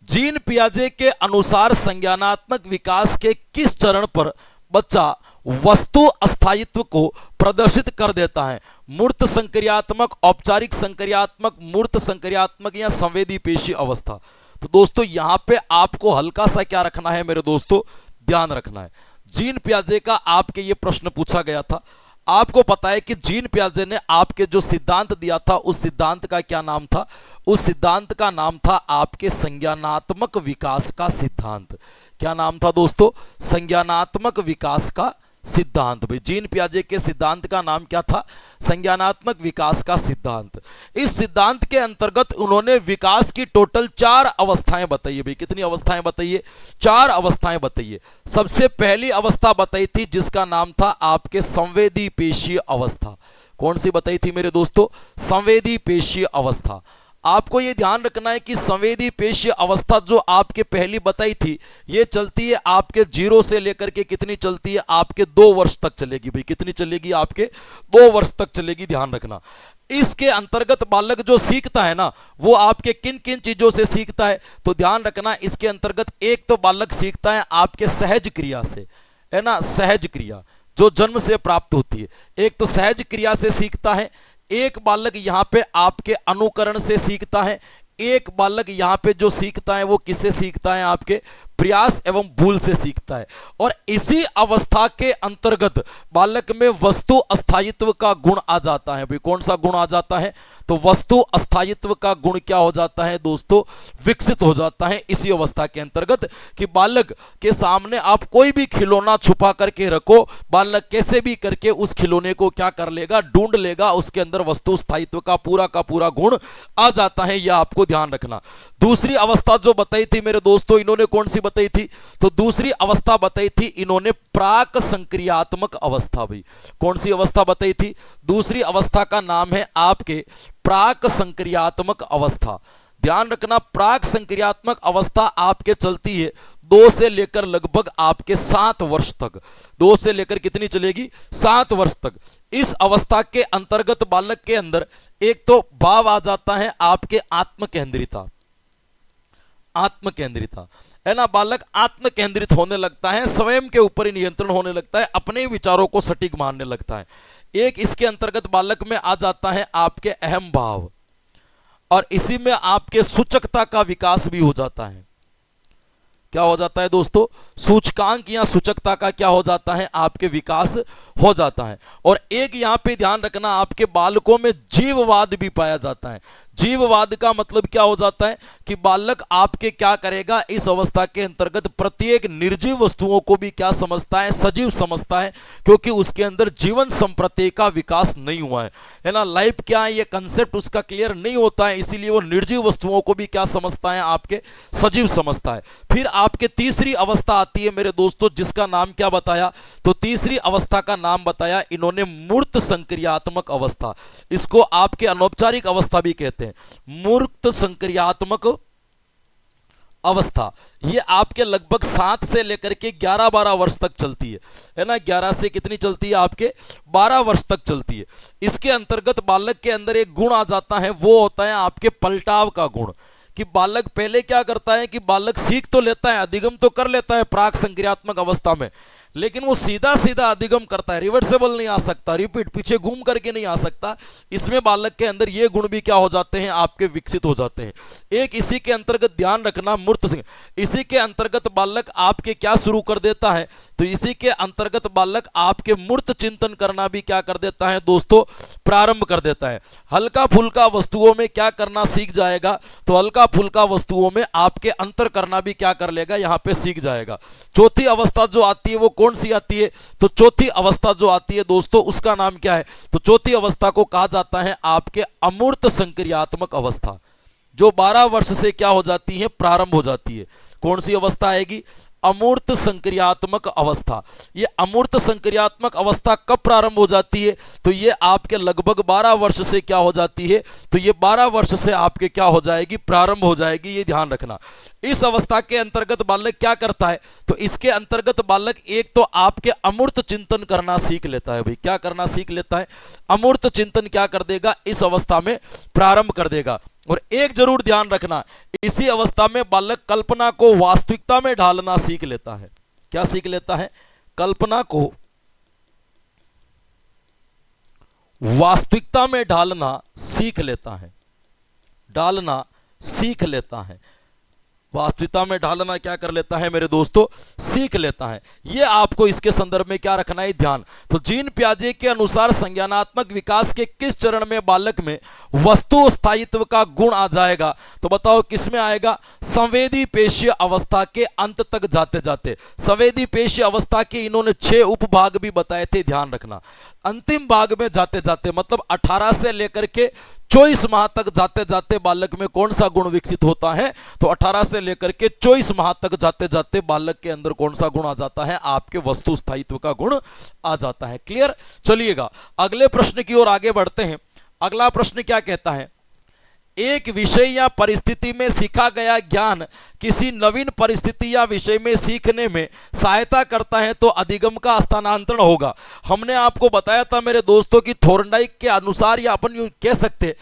जीन पियाजे के अनुसार संज्ञानात्मक विकास के किस चरण पर बच्चा वस्तु अस्थायित्व को प्रदर्शित कर देता है, मूर्त संक्रियात्मक, औपचारिक संक्रियात्मक, मूर्त संक्रियात्मक या संवेदी पेशी अवस्था। तो दोस्तों यहां पे आपको हल्का सा क्या रखना है मेरे दोस्तों, ध्यान रखना है। जीन पियाजे का आपके ये प्रश्न पूछा गया था, आपको पता है कि जीन पियाजे ने आपके जो सिद्धांत दिया था उस सिद्धांत का क्या नाम था, उस सिद्धांत का नाम था आपके संज्ञानात्मक विकास का सिद्धांत। क्या नाम था दोस्तों, संज्ञानात्मक विकास का सिद्धांत। भाई जीन पियाजे के सिद्धांत का नाम क्या था, संज्ञानात्मक विकास का सिद्धांत। इस सिद्धांत के अंतर्गत उन्होंने विकास की टोटल 4 अवस्थाएं बताई। भाई कितनी अवस्थाएं बताइए, 4 अवस्थाएं बताइए। सबसे पहली अवस्था बताई थी जिसका नाम था आपके संवेदी पेशीय अवस्था। कौन सी बताई थी मेरे दोस्तों, संवेदी पेशीय अवस्था। आपको यह ध्यान रखना है कि संवेदी पेशीय अवस्था जो आपके पहली बताई थी ये चलती है आपके 0 से लेकर के कितनी चलती है, आपके 2 वर्ष तक चलेगी। भाई कितनी चलेगी, आपके 2 वर्ष तक चलेगी, ध्यान रखना। इसके अंतर्गत बालक जो सीखता है ना वो आपके किन किन चीजों से सीखता है, तो ध्यान रखना इसके अंतर्गत एक तो बालक सीखता है आपके सहज क्रिया से, है ना, सहज क्रिया जो जन्म से प्राप्त होती है, एक तो सहज क्रिया से सीखता है। एक बालक यहां पे आपके अनुकरण से सीखता है, एक बालक यहां पे जो सीखता है वो किससे सीखता है, आपके प्रयास एवं भूल से सीखता है। और इसी अवस्था के अंतर्गत बालक में वस्तु अस्थायित्व का गुण आ जाता है। भाई कौन सा गुण आ जाता है, तो वस्तु अस्थायित्व का गुण क्या हो जाता है दोस्तों, विकसित हो जाता है इसी अवस्था के अंतर्गत। कि बालक के सामने आप कोई भी खिलौना छुपा करके रखो, बालक कैसे भी करके उस खिलौने को क्या कर लेगा, ढूंढ लेगा, उसके अंदर वस्तु स्थायित्व का पूरा गुण आ जाता है, यह आपको ध्यान रखना। दूसरी अवस्था जो बताई थी मेरे दोस्तों, इन्होंने कौन सी बताई थी, तो दूसरी अवस्था बताई थी इन्होंने प्राक संक्रियात्मक अवस्था। भाई कौन सी अवस्था बताई थी, दूसरी अवस्था का नाम है आपके प्राक संक्रियात्मक अवस्था। ध्यान रखना, प्राक संक्रियात्मक अवस्था आपके चलती है 2 से लेकर लगभग आपके 7 वर्ष तक। 2 से लेकर कितनी चलेगी, 7 वर्ष तक। इस अवस्था के अंतर्गत बालक के अंदर एक तो भाव आ जाता है आपके आत्म केंद्रिता, आत्म केंद्रिता, है ना, बालक आत्म केंद्रित होने लगता है, स्वयं के ऊपर ही नियंत्रण होने लगता है, अपने विचारों को सटीक मानने लगता है। एक इसके अंतर्गत बालक में आ जाता है आपके अहम भाव, और इसी में आपके सूचकता का विकास भी हो जाता है। क्या हो जाता है दोस्तों, सूचकांक या सूचकता का क्या हो जाता है, आपके विकास हो जाता है। और एक यहां पे ध्यान रखना, आपके बालकों में जीववाद भी पाया जाता है। जीववाद का मतलब क्या हो जाता है कि बालक आपके क्या करेगा, इस अवस्था के अंतर्गत प्रत्येक निर्जीव वस्तुओं को भी क्या समझता है, सजीव समझता है, क्योंकि उसके अंदर जीवन संप्रत्यय का विकास नहीं हुआ है ना, लाइफ क्या है ये कंसेप्ट उसका क्लियर नहीं होता है, इसीलिए वो निर्जीव वस्तुओं को भी क्या समझता है, आपके सजीव समझता है। फिर आपके तीसरी अवस्था आती है मेरे दोस्तों, जिसका नाम क्या बताया, तो तीसरी अवस्था का नाम बताया इन्होंने मूर्त संक्रियात्मक अवस्था। इसको आपके अनौपचारिक अवस्था भी कहते हैं, मूर्त संक्रियात्मक अवस्था। ये आपके लगभग 7 से लेकर के 11-12 वर्ष तक चलती है ना, 11 से कितनी चलती है, आपके 12 वर्ष तक चलती है। इसके अंतर्गत बालक के अंदर एक गुण आ जाता है, वो होता है आपके पलटाव का गुण। कि बालक पहले क्या करता है कि बालक सीख तो लेता है, अधिगम तो कर लेता है प्राक संक्रियात्मक अवस्था में, लेकिन वो सीधा सीधा अधिगम करता है, रिवर्सेबल नहीं आ सकता, रिपीट पीछे घूम करके नहीं आ सकता। इसमें बालक के अंदर ये गुण भी क्या हो जाते हैं, आपके विकसित हो जाते हैं। एक इसी के अंतर्गत ध्यान रखना, मूर्त सिंह, इसी के अंतर्गत बालक आपके क्या शुरू कर देता है, तो इसी के अंतर्गत बालक आपके मूर्त चिंतन करना भी क्या कर देता है दोस्तों, प्रारंभ कर देता है। हल्का फुल्का वस्तुओं में क्या करना सीख जाएगा, तो हल्का फुल्का वस्तुओं में आपके अंतर करना भी क्या कर लेगा, यहां पे सीख जाएगा। चौथी अवस्था जो आती है वो कौन सी आती है, तो चौथी अवस्था जो आती है दोस्तों उसका नाम क्या है, तो चौथी अवस्था को कहा जाता है आपके अमूर्त संक्रियात्मक अवस्था, जो 12 वर्ष से क्या हो जाती है, प्रारंभ हो जाती है। कौन सी अवस्था आएगी, अमूर्त संक्रियात्मक अवस्था। ये अमूर्त संक्रियात्मक अवस्था कब प्रारंभ हो जाती है, तो ये आपके लगभग 12 वर्ष से क्या हो जाती है, तो ये 12 वर्ष से आपके क्या हो जाएगी, प्रारंभ हो जाएगी, ये ध्यान रखना। इस अवस्था के अंतर्गत बालक क्या करता है, तो इसके अंतर्गत बालक एक तो आपके अमूर्त चिंतन करना सीख लेता है। भाई क्या करना सीख लेता है, अमूर्त चिंतन क्या कर देगा, इस अवस्था में प्रारंभ कर देगा। और एक जरूर ध्यान रखना, इसी अवस्था में बालक कल्पना को वास्तविकता में ढालना सीख लेता है। क्या सीख लेता है, कल्पना को वास्तविकता में ढालना सीख लेता है, डालना सीख लेता है, वास्तविकता में ढालना क्या कर लेता है मेरे दोस्तों, सीख लेता है। ये आपको इसके संदर्भ में क्या रखना है, ध्यान। तो जीन पियाजे के अनुसार संज्ञानात्मक विकास के किस चरण में बालक में वस्तु स्थायित्व का गुण आ जाएगा, तो बताओ किस में आएगा, संवेदी पेशीय अवस्था के अंत तक जाते जाते। संवेदी पेशीय अवस्था के इन्होंने 6 उपभाग भी बताए थे, ध्यान रखना। अंतिम भाग में जाते जाते मतलब 18 से लेकर के 24 माह तक जाते जाते बालक में कौन सा गुण विकसित होता है, तो 18 से लेकर के 24 माह तक जाते जाते बालक के अंदर कौन सा गुण आ जाता है, आपके वस्तु स्थायित्व का गुण आ जाता है। क्लियर, चलिएगा अगले प्रश्न की ओर आगे बढ़ते हैं। अगला प्रश्न क्या कहता है, एक विषय या परिस्थिति में सीखा गया ज्ञान किसी नवीन परिस्थिति या विषय में सीखने में सहायता करता है तो अधिगम का स्थानांतरण होगा। हमने आपको बताया था मेरे दोस्तों की थॉर्नडाइक के अनुसार, या अपन यूं कह सकते,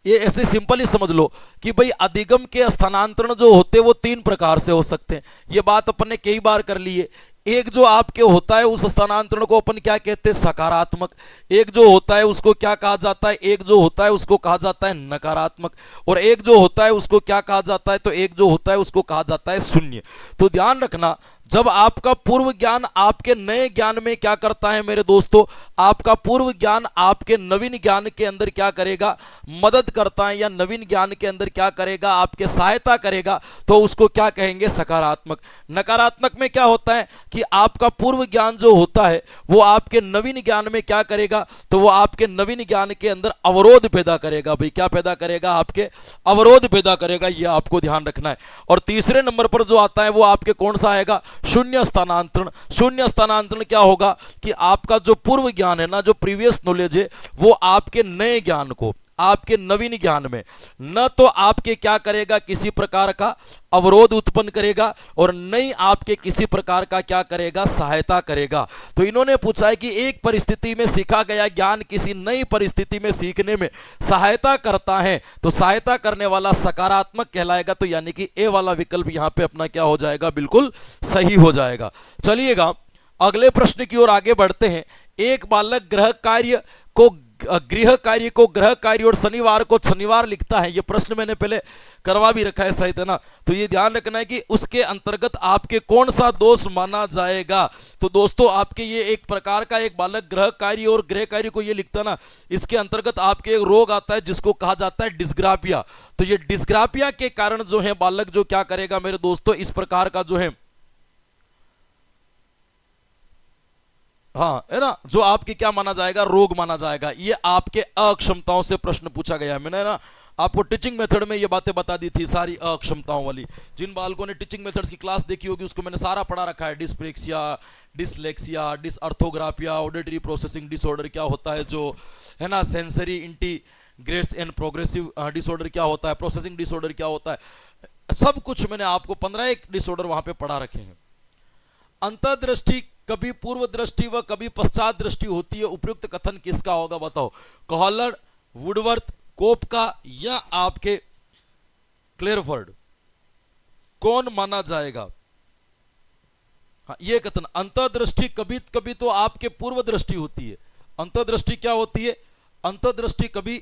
ये ऐसे सिंपल ही समझ लो कि भाई अधिगम के स्थानांतरण जो होते हैं वो 3 प्रकार से हो सकते हैं। ये बात अपन ने कई बार कर ली है। एक जो आपके होता है उस स्थानांतरण को अपन क्या कहते हैं, सकारात्मक। एक जो होता है उसको क्या कहा जाता है, एक जो होता है उसको कहा जाता है नकारात्मक। और एक जो होता है उसको क्या कहा जाता है, तो एक जो होता है उसको कहा जाता है शून्य। तो ध्यान रखना, जब आपका पूर्व ज्ञान आपके नए ज्ञान में क्या करता है मेरे दोस्तों, आपका पूर्व ज्ञान आपके नवीन ज्ञान के अंदर क्या करेगा, मदद करता है, या नवीन ज्ञान के अंदर क्या करेगा, आपके सहायता करेगा, तो उसको क्या कहेंगे, सकारात्मक। नकारात्मक में क्या होता है कि आपका पूर्व ज्ञान जो होता है वो आपके नवीन ज्ञान में क्या करेगा, तो वो आपके नवीन ज्ञान के अंदर अवरोध पैदा करेगा। भाई क्या पैदा करेगा, आपके अवरोध पैदा करेगा, ये आपको ध्यान रखना है। और तीसरे नंबर पर जो आता है वो आपके कौन सा आएगा, शून्य स्थानांतरण। शून्य स्थानांतरण क्या होगा कि आपका जो पूर्व ज्ञान है ना, जो प्रीवियस नॉलेज है, वो आपके नए ज्ञान को, आपके नवीन ज्ञान में न तो आपके क्या करेगा, किसी प्रकार का अवरोध उत्पन्न करेगा, और नहीं आपके किसी प्रकार का क्या करेगा, सहायता करेगा। तो इन्होंने पूछा है कि एक परिस्थिति में सीखा गया ज्ञान किसी नई परिस्थिति में सीखने में सहायता करता है, तो सहायता करने वाला सकारात्मक कहलाएगा। तो यानी कि ए वाला विकल्प यहां पे अपना क्या हो जाएगा, बिल्कुल सही हो जाएगा। चलिएगा अगले प्रश्न की ओर आगे बढ़ते हैं। एक बालक गृह कार्य और शनिवार को शनिवार लिखता है। ये प्रश्न मैंने पहले करवा भी रखा है, सही है ना। तो ये ध्यान रखना है कि उसके अंतर्गत आपके कौन सा दोष माना जाएगा। तो दोस्तों आपके ये एक प्रकार का, एक बालक गृह कार्य और गृह कार्य को ये लिखता ना, इसके अंतर्गत आपके एक रोग आता है जिसको कहा जाता है डिस्ग्राफिया। तो ये डिस्ग्राफिया के कारण जो है बालक जो क्या करेगा मेरे दोस्तों, इस प्रकार का जो है, हाँ है ना, जो आपके क्या माना जाएगा, रोग माना जाएगा। ये आपके अक्षमताओं से प्रश्न पूछा गया है। मैंने ना आपको टीचिंग मेथड में ये बातें बता दी थी, सारी अक्षमताओं वाली। जिन बालकों ने टीचिंग मेथड्स की क्लास देखी होगी उसको मैंने सारा पढ़ा रखा है। Dyspraxia, dyslexia, dysorthographia, auditory processing disorder क्या होता है, जो है ना, sensory integrates and progressive disorder क्या होता है, प्रोसेसिंग डिसऑर्डर क्या होता है, सब कुछ मैंने आपको 15 एक डिसऑर्डर वहां पे पढ़ा रखे हैं। अंतर्दृष्टि कभी पूर्व दृष्टि व कभी पश्चात दृष्टि होती है। उपयुक्त कथन किसका होगा बताओ, कहलर, वुडवर्थ, कोपका या आपके क्लेरफर्ड, कौन माना जाएगा? हाँ, ये कथन अंतर्दृष्टि कभी कभी तो आपके पूर्व दृष्टि होती है। अंतर्दृष्टि क्या होती है? अंतर्दृष्टि कभी,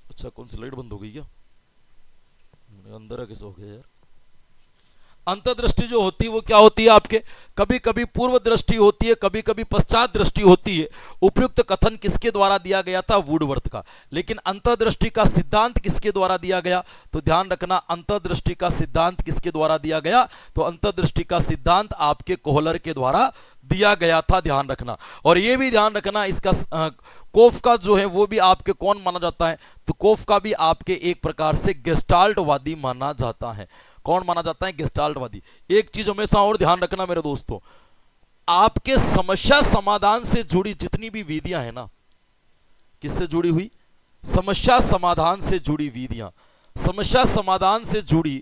अच्छा कौन सी लाइट बंद हो गई क्या? अंदर कैसे हो गया यार? अंतर्दृष्टि जो होती है वो क्या होती है आपके? कभी कभी पूर्व दृष्टि होती है, कभी कभी पश्चात दृष्टि होती है। उपयुक्त कथन किसके द्वारा दिया गया था? वुडवर्थ का। लेकिन अंतर्दृष्टि का सिद्धांत किसके द्वारा दिया गया? तो ध्यान रखना, अंतर्दृष्टि का सिद्धांत किसके द्वारा दिया गया? तो अंतर्दृष्टि का सिद्धांत आपके कोहलर के द्वारा दिया गया था, ध्यान रखना। और ये भी ध्यान रखना, इसका कोफ का जो है वो भी आपके कौन माना जाता है? तो कोफ का भी आपके एक प्रकार से गेस्टाल्टवादी माना जाता है। कौन माना जाता है? गेस्टाल्टवादी। एक चीज हमेशा और ध्यान रखना मेरे दोस्तों, आपके समस्या समाधान से जुड़ी जितनी भी विधियां हैं ना, किससे जुड़ी हुई? समस्या समाधान से जुड़ी विधियां। समस्या समाधान से जुड़ी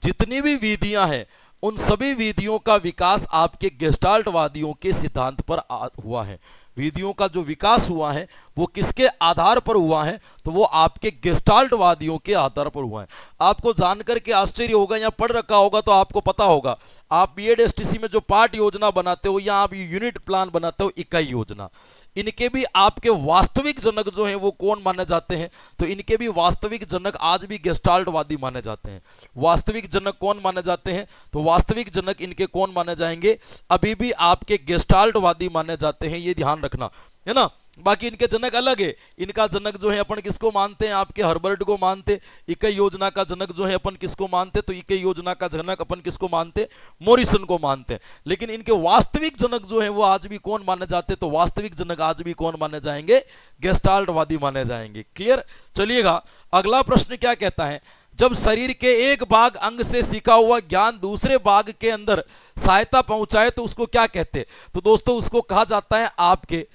जितनी भी विधियां हैं, उन सभी विधियों का विकास आपके गेस्टाल्टवादियों के सिद्धांत पर हुआ है। विधियों का जो विकास हुआ है वो किसके आधार पर हुआ है? तो वो आपके गेस्टाल्टवादियों के आधार पर हुआ है। आपको जानकर के आश्चर्य होगा, या पढ़ रखा होगा तो आपको पता होगा, आप बीएड एसटीसी में जो पाठ योजना बनाते हो या आप यूनिट प्लान बनाते हो, इकाई योजना, इनके भी आपके वास्तविक जनक जो हैं वो कौन माने जाते हैं? तो इनके भी वास्तविक जनक आज भी गेस्टाल्टवादी माने जाते हैं। वास्तविक जनक कौन माने जाते हैं? तो वास्तविक जनक इनके कौन माने जाएंगे? अभी भी आपके गेस्टाल्टवादी माने जाते हैं, ये ध्यान रखना है ना। बाकी इनके जनक अलग है। इनका जनक जो है अपन किसको मानते हैं? आपके हर्बर्ट को मानते। इकाई योजना का जनक जो है अपन किसको मानते? तो इकाई योजना का जनक अपन किसको मानते? मॉरिसन को मानते हैं। लेकिन इनके वास्तविक जनक जो है वो आज भी कौन माने जाते? तो वास्तविक जनक आज भी कौन माने जाएंगे? गेस्टाल्टवादी माने जाएंगे। क्लियर? चलिएगा, अगला प्रश्न क्या कहता है? जब शरीर के एक भाग अंग से सीखा हुआ ज्ञान दूसरे भाग के अंदर सहायता पहुंचाए तो उसको क्या कहते हैं? तो दोस्तों उसको कहा जाता है आपके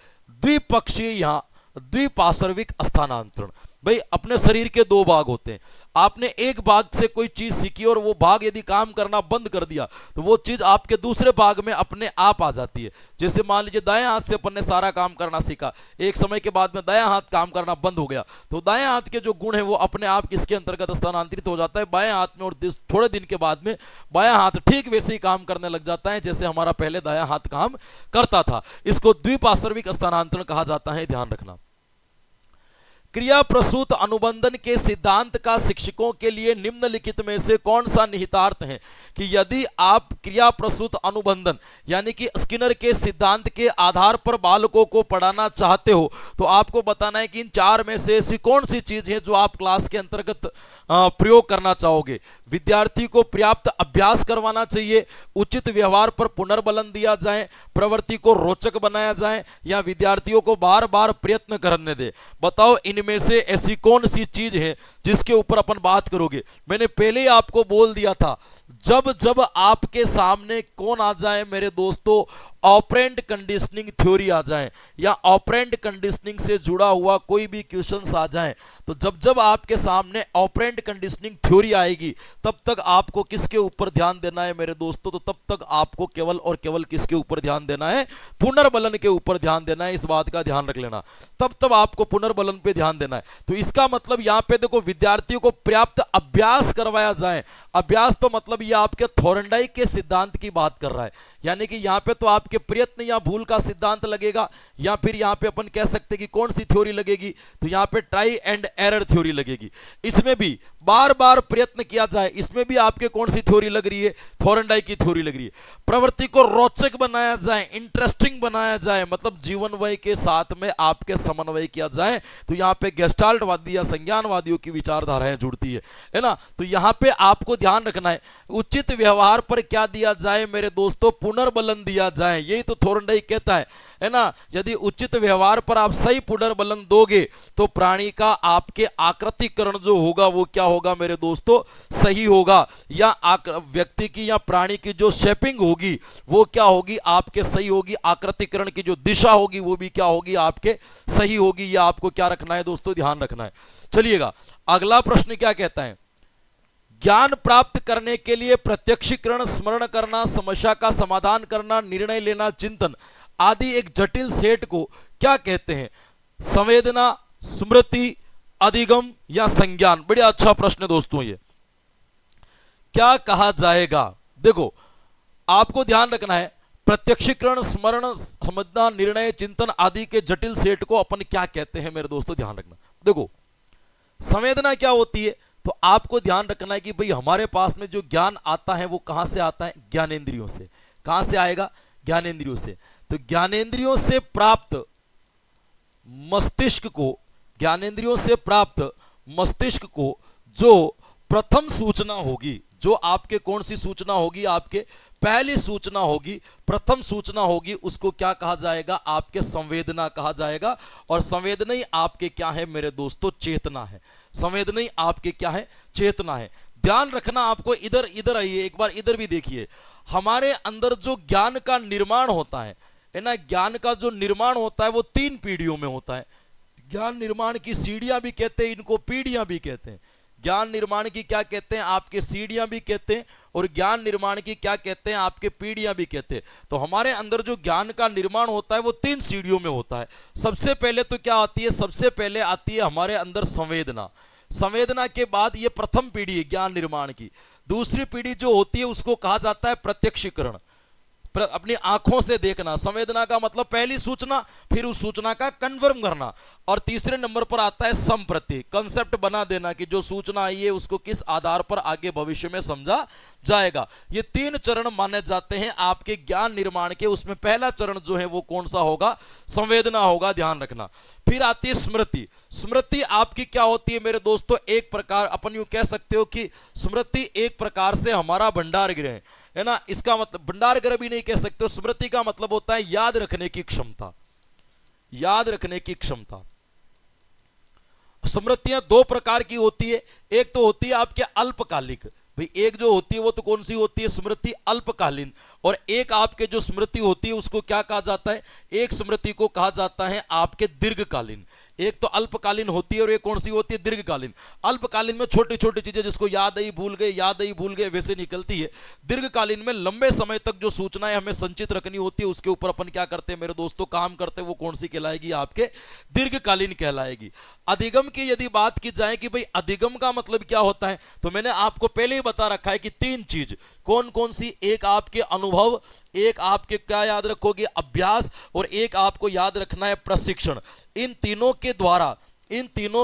द्विपक्षीय या द्विपार्श्विक स्थानांतरण। भाई अपने शरीर के दो भाग होते हैं, आपने एक भाग से कोई चीज सीखी और वो भाग यदि काम करना बंद कर दिया तो वो चीज आपके दूसरे भाग में अपने आप आ जाती है। जैसे मान लीजिए दाएं हाथ से अपन ने सारा काम करना सीखा, एक समय के बाद में दायां हाथ काम करना बंद हो गया, तो दाएं हाथ के जो गुण है वो अपने आप किसके अंतर्गत स्थानांतरित हो जाता है? बाएं हाथ में। और थोड़े दिन के बाद में बायां हाथ ठीक वैसे ही काम करने लग जाता है जैसे हमारा पहले दायां हाथ काम करता था। इसको द्विपार्श्विक स्थानांतरण कहा जाता है, ध्यान रखना। क्रिया प्रसूत अनुबंधन के सिद्धांत का शिक्षकों के लिए निम्नलिखित में से कौन सा निहितार्थ है? कि यदि आप क्रिया प्रसूत अनुबंधन यानी कि स्किनर के सिद्धांत के आधार पर बालकों को पढ़ाना चाहते हो तो आपको बताना है कि इन चार में से ऐसी कौन सी चीज है जो आप क्लास के अंतर्गत प्रयोग करना चाहोगे। विद्यार्थी को पर्याप्त अभ्यास करवाना चाहिए, उचित व्यवहार पर पुनर्बलन दिया जाए, प्रवृत्ति को रोचक बनाया जाए, या विद्यार्थियों को बार बार प्रयत्न करने दे। बताओ इनमें से ऐसी कौन सी चीज है जिसके ऊपर अपन बात करोगे। मैंने पहले ही आपको बोल दिया था, जब जब आपके सामने कौन आ जाए मेरे दोस्तों, ऑपरेंट कंडीशनिंग थ्योरी आ जाए या ऑपरेंट कंडीशनिंग से जुड़ा हुआ कोई भी क्वेश्चंस आ जाए, तो जब जब आपके सामने ऑपरेंट कंडीशनिंग थ्योरी आएगी तब तक आपको किसके ऊपर ध्यान देना है मेरे दोस्तों? तो तब तक आपको केवल और केवल किसके ऊपर ध्यान देना है? पुनर्बलन के ऊपर ध्यान देना है। इस बात का ध्यान रख लेना, तब तब आपको पुनर्बलन पे ध्यान देना है। तो इसका मतलब यहां पे देखो, विद्यार्थियों को पर्याप्त अभ्यास करवाया जाए। अभ्यास तो मतलब ये आपके थॉर्नडाइक के सिद्धांत की बात कर रहा है, यानी कि यहां पे तो आपके प्रयत्न या भूल का सिद्धांत लगेगा, या फिर यहां पे अपन कह सकते हैं कि कौन सी थ्योरी लगेगी? तो यहां पे ट्राई एंड एरर थ्योरी लगेगी। इसमें भी बार बार प्रयत्न किया जाए, इसमें भी आपके कौन सी थ्योरी लग रही है? थॉर्नडाइक की थ्योरी लग रही है। प्रवृत्ति को रोचक बनाया जाए, इंटरेस्टिंग बनाया जाए, मतलब जीवनवय के साथ में आपके समन्वय किया जाए, तो यहां पे गेस्टाल्टवादी या संज्ञानवादियों की विचारधाराएं जुड़ती है ना। तो यहां पे आपको ध्यान रखना है, उचित व्यवहार पर क्या दिया जाए मेरे दोस्तों? पुनर्बलन दिया जाए। यही तो थॉर्नडाइक कहता है ना। यदि उचित व्यवहार पर आप सही पुनर्बलन दोगे तो प्राणी का आपके आकृतिकरण जो होगा वो क्या होगा मेरे दोस्तों? सही होगा। या व्यक्ति की या प्राणी की जो शेपिंग होगी वो क्या होगी? आपके सही होगी। आकृतिकरण की जो दिशा होगी वो भी क्या होगी? आपके सही होगी। यह आपको क्या रखना है दोस्तों? ध्यान रखना है। चलिएगा, अगला प्रश्न क्या कहता है? ज्ञान प्राप्त करने के लिए प्रत्यक्षीकरण, स्मरण करना, समस्या का समाधान करना, निर्णय लेना, चिंतन आदि एक जटिल सेट को क्या कहते हैं? संवेदना, स्मृति, अधिगम या संज्ञान? बड़ा अच्छा प्रश्न है दोस्तों। ये क्या कहा जाएगा? देखो आपको ध्यान रखना है, प्रत्यक्षीकरण, स्मरण, समझना, निर्णय, चिंतन आदि के जटिल सेट को अपन क्या कहते हैं मेरे दोस्तों, ध्यान रखना। देखो संवेदना क्या होती है, तो आपको ध्यान रखना है कि भाई हमारे पास में जो ज्ञान आता है वो कहां से आता है, ज्ञानेंद्रियों से। कहां से आएगा, ज्ञानेंद्रियों से। तो ज्ञानेंद्रियों से प्राप्त मस्तिष्क को, ज्ञानेंद्रियों से प्राप्त मस्तिष्क को जो प्रथम सूचना होगी, जो आपके कौन सी सूचना होगी, आपके पहली सूचना होगी, प्रथम सूचना होगी, उसको क्या कहा जाएगा, आपके संवेदना कहा जाएगा। और संवेदना ही आपके क्या है मेरे दोस्तों, चेतना है। संवेदना ही आपके क्या है, चेतना है। ध्यान रखना आपको, इधर इधर आइए एक बार, इधर भी देखिए। हमारे अंदर जो ज्ञान का निर्माण होता है ना, ज्ञान का जो निर्माण होता है वो 3 पीढ़ियों में होता है। ज्ञान निर्माण की सीढ़ियां भी कहते हैं, इनको पीढ़ियां भी कहते हैं। ज्ञान निर्माण की क्या कहते हैं, आपके सीढ़ियां भी कहते हैं, और ज्ञान निर्माण की क्या कहते हैं, आपके पीढ़ियां भी कहते हैं। तो हमारे अंदर जो ज्ञान का निर्माण होता है वो 3 सीढ़ियों में होता है। सबसे पहले तो क्या आती है, सबसे पहले आती है हमारे अंदर संवेदना। संवेदना के बाद ये प्रथम पीढ़ी है ज्ञान निर्माण की। दूसरी पीढ़ी जो होती है उसको कहा जाता है प्रत्यक्षीकरण, अपनी आंखों से देखना। संवेदना का मतलब पहली सूचना, फिर उस सूचना का कन्फर्म करना। और तीसरे नंबर पर आता है संप्रति, कंसेप्ट बना देना कि जो सूचना आई है उसको किस आधार पर आगे भविष्य में समझा जाएगा। ये 3 चरण माने जाते हैं आपके ज्ञान निर्माण के। उसमें पहला चरण जो है वो कौन सा होगा, संवेदना होगा, ध्यान रखना। फिर आती है स्मृति। स्मृति आपकी क्या होती है मेरे दोस्तों, एक प्रकार अपन यूं कह सकते हो कि स्मृति एक प्रकार से हमारा भंडार गृह है ना। इसका मतलब भंडार गृह भी नहीं कह सकते। स्मृति का मतलब होता है याद रखने की क्षमता, याद रखने की क्षमता। स्मृतियां 2 प्रकार की होती है। एक तो होती है आपके अल्पकालिक, भाई एक जो होती है वो तो कौन सी होती है, स्मृति अल्पकालीन। और एक आपके जो स्मृति होती है उसको क्या कहा जाता है, एक स्मृति को कहा जाता है आपके दीर्घकालीन। एक तो अल्पकालीन होती है और एक कौन सी होती है, दीर्घकालीन। अल्पकालीन में छोटी छोटी चीजें जिसको याद आई भूल गए, याद आई भूल गए वैसे निकलती है। दीर्घकालीन में लंबे समय तक जो सूचनाएं हमें संचित रखनी होती है उसके ऊपर अपन क्या करते हैं मेरे दोस्तों, काम करते हैं। वो कौन सी कहलाएगी, आपके दीर्घकालीन कहलाएगी। अधिगम की यदि बात की जाए कि भाई अधिगम का मतलब क्या होता है, तो मैंने आपको पहले ही बता रखा है कि 3 चीज कौन कौन सी, एक आपके अनुभव, एक आपके क्या याद रखोगे, अभ्यास, और एक आपको याद रखना है प्रशिक्षण। इन तीनों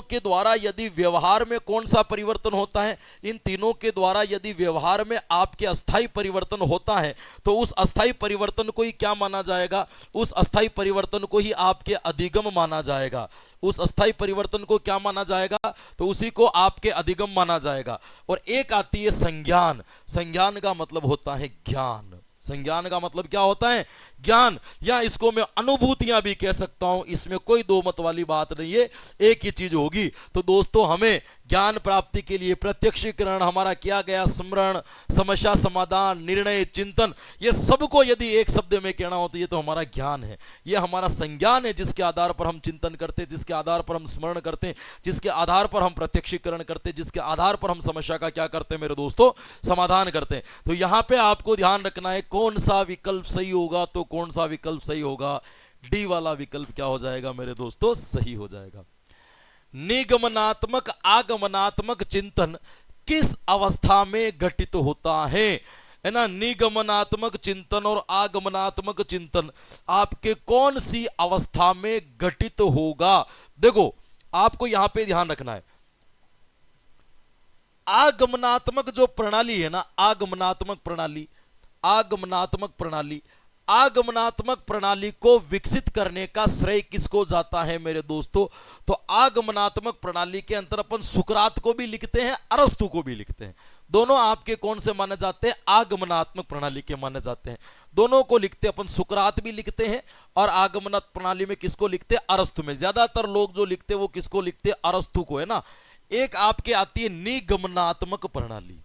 के द्वारा यदि व्यवहार में कौन सा परिवर्तन होता है, इन तीनों के द्वारा यदि व्यवहार में आपके अस्थाई परिवर्तन होता है तो उस अस्थाई परिवर्तन को ही क्या माना जाएगा, उस अस्थाई परिवर्तन को ही आपके अधिगम माना जाएगा। उस अस्थाई परिवर्तन को क्या माना जाएगा, तो उसी को आपके अधिगम माना जाएगा। और एक आती है संज्ञान। संज्ञान का मतलब होता है ज्ञान। संज्ञान का मतलब क्या होता है, ज्ञान, या इसको मैं अनुभूतियां भी कह सकता हूं। इसमें कोई दो मत वाली बात नहीं है, एक ही चीज होगी। तो दोस्तों हमें ज्ञान प्राप्ति के लिए प्रत्यक्षीकरण हमारा किया गया, स्मरण, समस्या समाधान, निर्णय, चिंतन, ये सबको यदि एक शब्द में कहना हो तो ये तो हमारा ज्ञान है, ये हमारा संज्ञान है, जिसके आधार पर हम चिंतन करते हैं, जिसके आधार पर हम स्मरण करते हैं, जिसके आधार पर हम प्रत्यक्षीकरण करते हैं, जिसके आधार पर हम समस्या का क्या करते हैं मेरे दोस्तों, समाधान करते हैं। तो यहां पे आपको ध्यान रखना है कौन सा विकल्प सही होगा, तो कौन सा विकल्प सही होगा, डी वाला विकल्प क्या हो जाएगा मेरे दोस्तों, सही हो जाएगा। निगमनात्मक आगमनात्मक चिंतन किस अवस्था में घटित होता है ना। निगमनात्मक चिंतन और आगमनात्मक चिंतन आपके कौन सी अवस्था में घटित होगा। देखो आपको यहां पे ध्यान रखना है, आगमनात्मक जो प्रणाली है ना, आगमनात्मक प्रणाली, आगमनात्मक प्रणाली, आगमनात्मक प्रणाली को विकसित करने का श्रेय किसको जाता है मेरे दोस्तों, तो आगमनात्मक प्रणाली के अंतर अपन सुकरात को भी लिखते हैं, अरस्तु को भी लिखते हैं। दोनों आपके कौन से माने जाते हैं, आगमनात्मक प्रणाली के माने जाते हैं। दोनों को लिखते हैं अपन, सुकरात भी लिखते हैं और आगमनात्मक प्रणाली में किसको लिखते हैं, अरस्तु में। ज्यादातर लोग जो लिखते हैं वो किसको लिखते हैं, अरस्तु को, है ना। एक आपके आती है निगमनात्मक प्रणाली।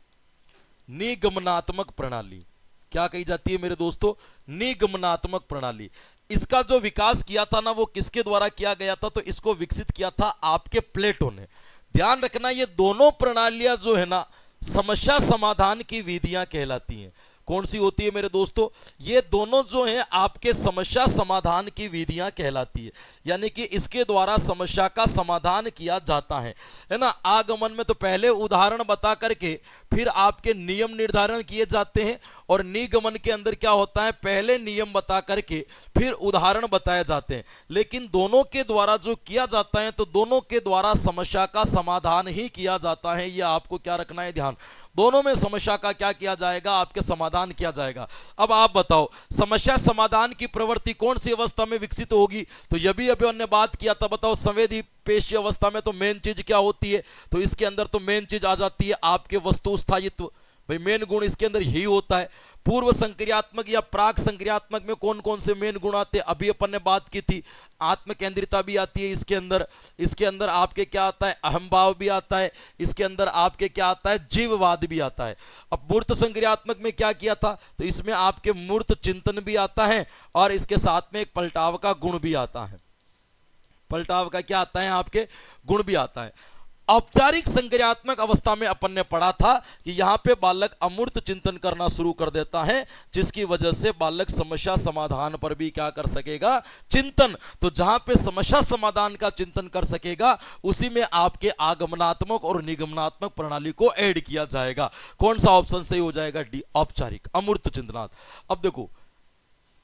निगमनात्मक प्रणाली क्या कही जाती है मेरे दोस्तों, निगमनात्मक प्रणाली। इसका जो विकास किया था ना वो किसके द्वारा किया गया था, तो इसको विकसित किया था आपके प्लेटो ने। ध्यान रखना ये दोनों प्रणालियां जो है ना समस्या समाधान की विधियां कहलाती हैं। कौन सी होती है मेरे दोस्तों? ये दोनों जो हैं आपके समस्या समाधान की विधियां कहलाती है, यानी कि इसके द्वारा समस्या का समाधान किया जाता है ना। आगमन में तो पहले उदाहरण बता करके फिर आपके नियम निर्धारण किए जाते हैं, और निगमन के अंदर क्या होता है, पहले नियम बता करके फिर उदाहरण बताए जाते हैं। लेकिन दोनों के द्वारा जो किया जाता है, तो दोनों के द्वारा समस्या का समाधान ही किया जाता है। यह आपको क्या रखना है ध्यान, दोनों में समस्या का क्या किया जाएगा, आपके समाधान किया जाएगा। अब आप बताओ समस्या समाधान की प्रवृत्ति कौन सी अवस्था में विकसित होगी? तो यह भी अभी हमने बात किया था, बताओ संवेदी पेशी अवस्था में तो मेन चीज क्या होती है? तो इसके अंदर तो मेन चीज आ जाती है आपके वस्तु स्थायित्व, भाई मेन गुण इसके अंदर यही होता है। पूर्व संक्रियात्मक या प्राक संक्रियात्मक में कौन कौन से मेन गुण आते हैं, अभी अपन ने बात की थी। आत्म केंद्रिता भी आती है इसके अंदर आपके क्या आता है, अहमभाव भी आता है, इसके अंदर आपके क्या आता है, जीववाद भी आता है। अब मूर्त संक्रियात्मक में क्या किया था, तो इसमें आपके मूर्त चिंतन भी आता है, और इसके साथ में एक पलटाव का गुण भी आता है। पलटाव का क्या आता है, आपके गुण भी आता है। औपचारिक संक्रियात्मक अवस्था में अपन ने पढ़ा था कि यहां पे बालक अमूर्त चिंतन करना शुरू कर देता है, जिसकी वजह से बालक समस्या समाधान पर भी क्या कर सकेगा, चिंतन। तो जहां पे समस्या समाधान का चिंतन कर सकेगा, उसी में आपके आगमनात्मक और निगमनात्मक प्रणाली को ऐड किया जाएगा। कौन सा ऑप्शन सही हो जाएगा, डी, औपचारिक अमूर्त चिंतनात्। अब देखो,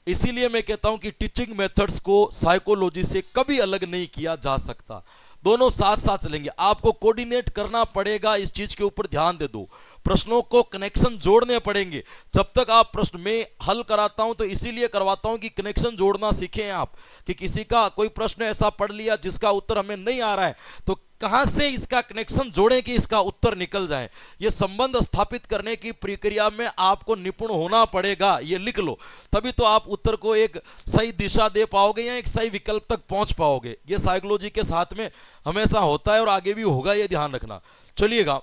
इसीलिए मैं कहता हूं कि टीचिंग मेथड्स को साइकोलॉजी से कभी अलग नहीं किया जा सकता, दोनों साथ साथ चलेंगे। आपको कोऑर्डिनेट करना पड़ेगा, इस चीज के ऊपर ध्यान दे दो, प्रश्नों को कनेक्शन जोड़ने पड़ेंगे। जब तक आप प्रश्न में हल कराता हूं तो इसीलिए करवाता हूं कि कनेक्शन जोड़ना सीखें आप, कि किसी का कोई प्रश्न ऐसा पढ़ लिया जिसका उत्तर हमें नहीं आ रहा है, तो कहां से इसका कनेक्शन जोड़ें कि इसका उत्तर निकल जाए। यह संबंध स्थापित करने की प्रक्रिया में आपको निपुण होना पड़ेगा, ये लिख लो, तभी तो आप उत्तर को एक सही दिशा दे पाओगे या एक सही विकल्प तक पहुंच पाओगे। यह साइकोलॉजी के साथ में हमेशा होता है और आगे भी होगा, यह ध्यान रखना। चलिएगा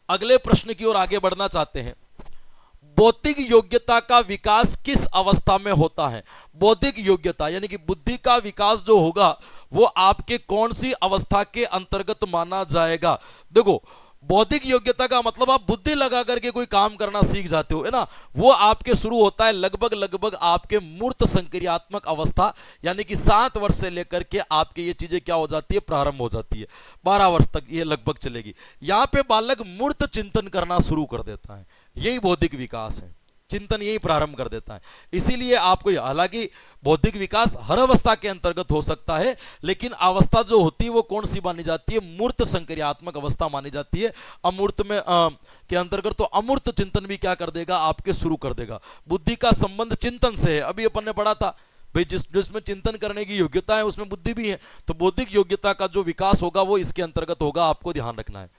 अगले प्रश्न की ओर आगे बढ़ना चाहते हैं। बौद्धिक योग्यता का विकास किस अवस्था में होता है? बौद्धिक योग्यता यानी कि बुद्धि का विकास जो होगा वो आपके कौन सी अवस्था के अंतर्गत माना जाएगा? देखो, बौद्धिक योग्यता का मतलब आप बुद्धि लगा करके कोई काम करना सीख जाते हो, है ना, वो आपके शुरू होता है लगभग आपके मूर्त संक्रियात्मक अवस्था, यानी कि 7 वर्ष से लेकर के आपके ये चीजें क्या हो जाती है, प्रारंभ हो जाती है। 12 वर्ष तक ये लगभग चलेगी। यहां पे बालक मूर्त चिंतन करना शुरू कर देता है, यही बौद्धिक विकास है, चिंतन यही प्रारंभ कर देता है। इसीलिए आपको, हालांकि बौद्धिक विकास हर अवस्था के अंतर्गत हो सकता है, लेकिन अवस्था जो होती है वो कौन सी मानी जाती है, मूर्त संक्रियात्मक अवस्था मानी जाती है। अमूर्त में के अंतर्गत तो अमूर्त चिंतन भी क्या कर देगा, आपके शुरू कर देगा। बुद्धि का संबंध चिंतन से है, अभी अपन ने पढ़ा था भाई, जिसमें चिंतन करने की योग्यता है उसमें बुद्धि भी है, तो बौद्धिक योग्यता का जो विकास होगा वो इसके अंतर्गत होगा, आपको ध्यान रखना है।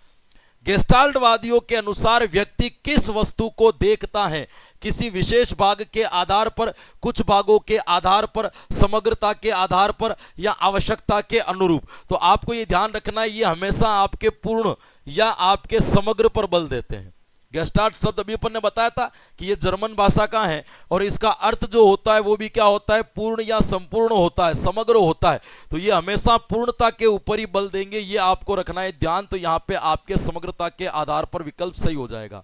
गेस्टाल्टवादियों के अनुसार व्यक्ति किस वस्तु को देखता है? किसी विशेष भाग के आधार पर, कुछ भागों के आधार पर, समग्रता के आधार पर, या आवश्यकता के अनुरूप? तो आपको ये ध्यान रखना है, ये हमेशा आपके पूर्ण या आपके समग्र पर बल देते हैं। गेस्टाल्ट शब्द अभी अपन ने बताया था कि ये जर्मन भाषा का है, और इसका अर्थ जो होता है वो भी क्या होता है, पूर्ण या संपूर्ण होता है, समग्र होता है। तो ये हमेशा पूर्णता के ऊपर ही बल देंगे, ये आपको रखना है ध्यान। तो यहाँ पे आपके समग्रता के आधार पर विकल्प सही हो जाएगा।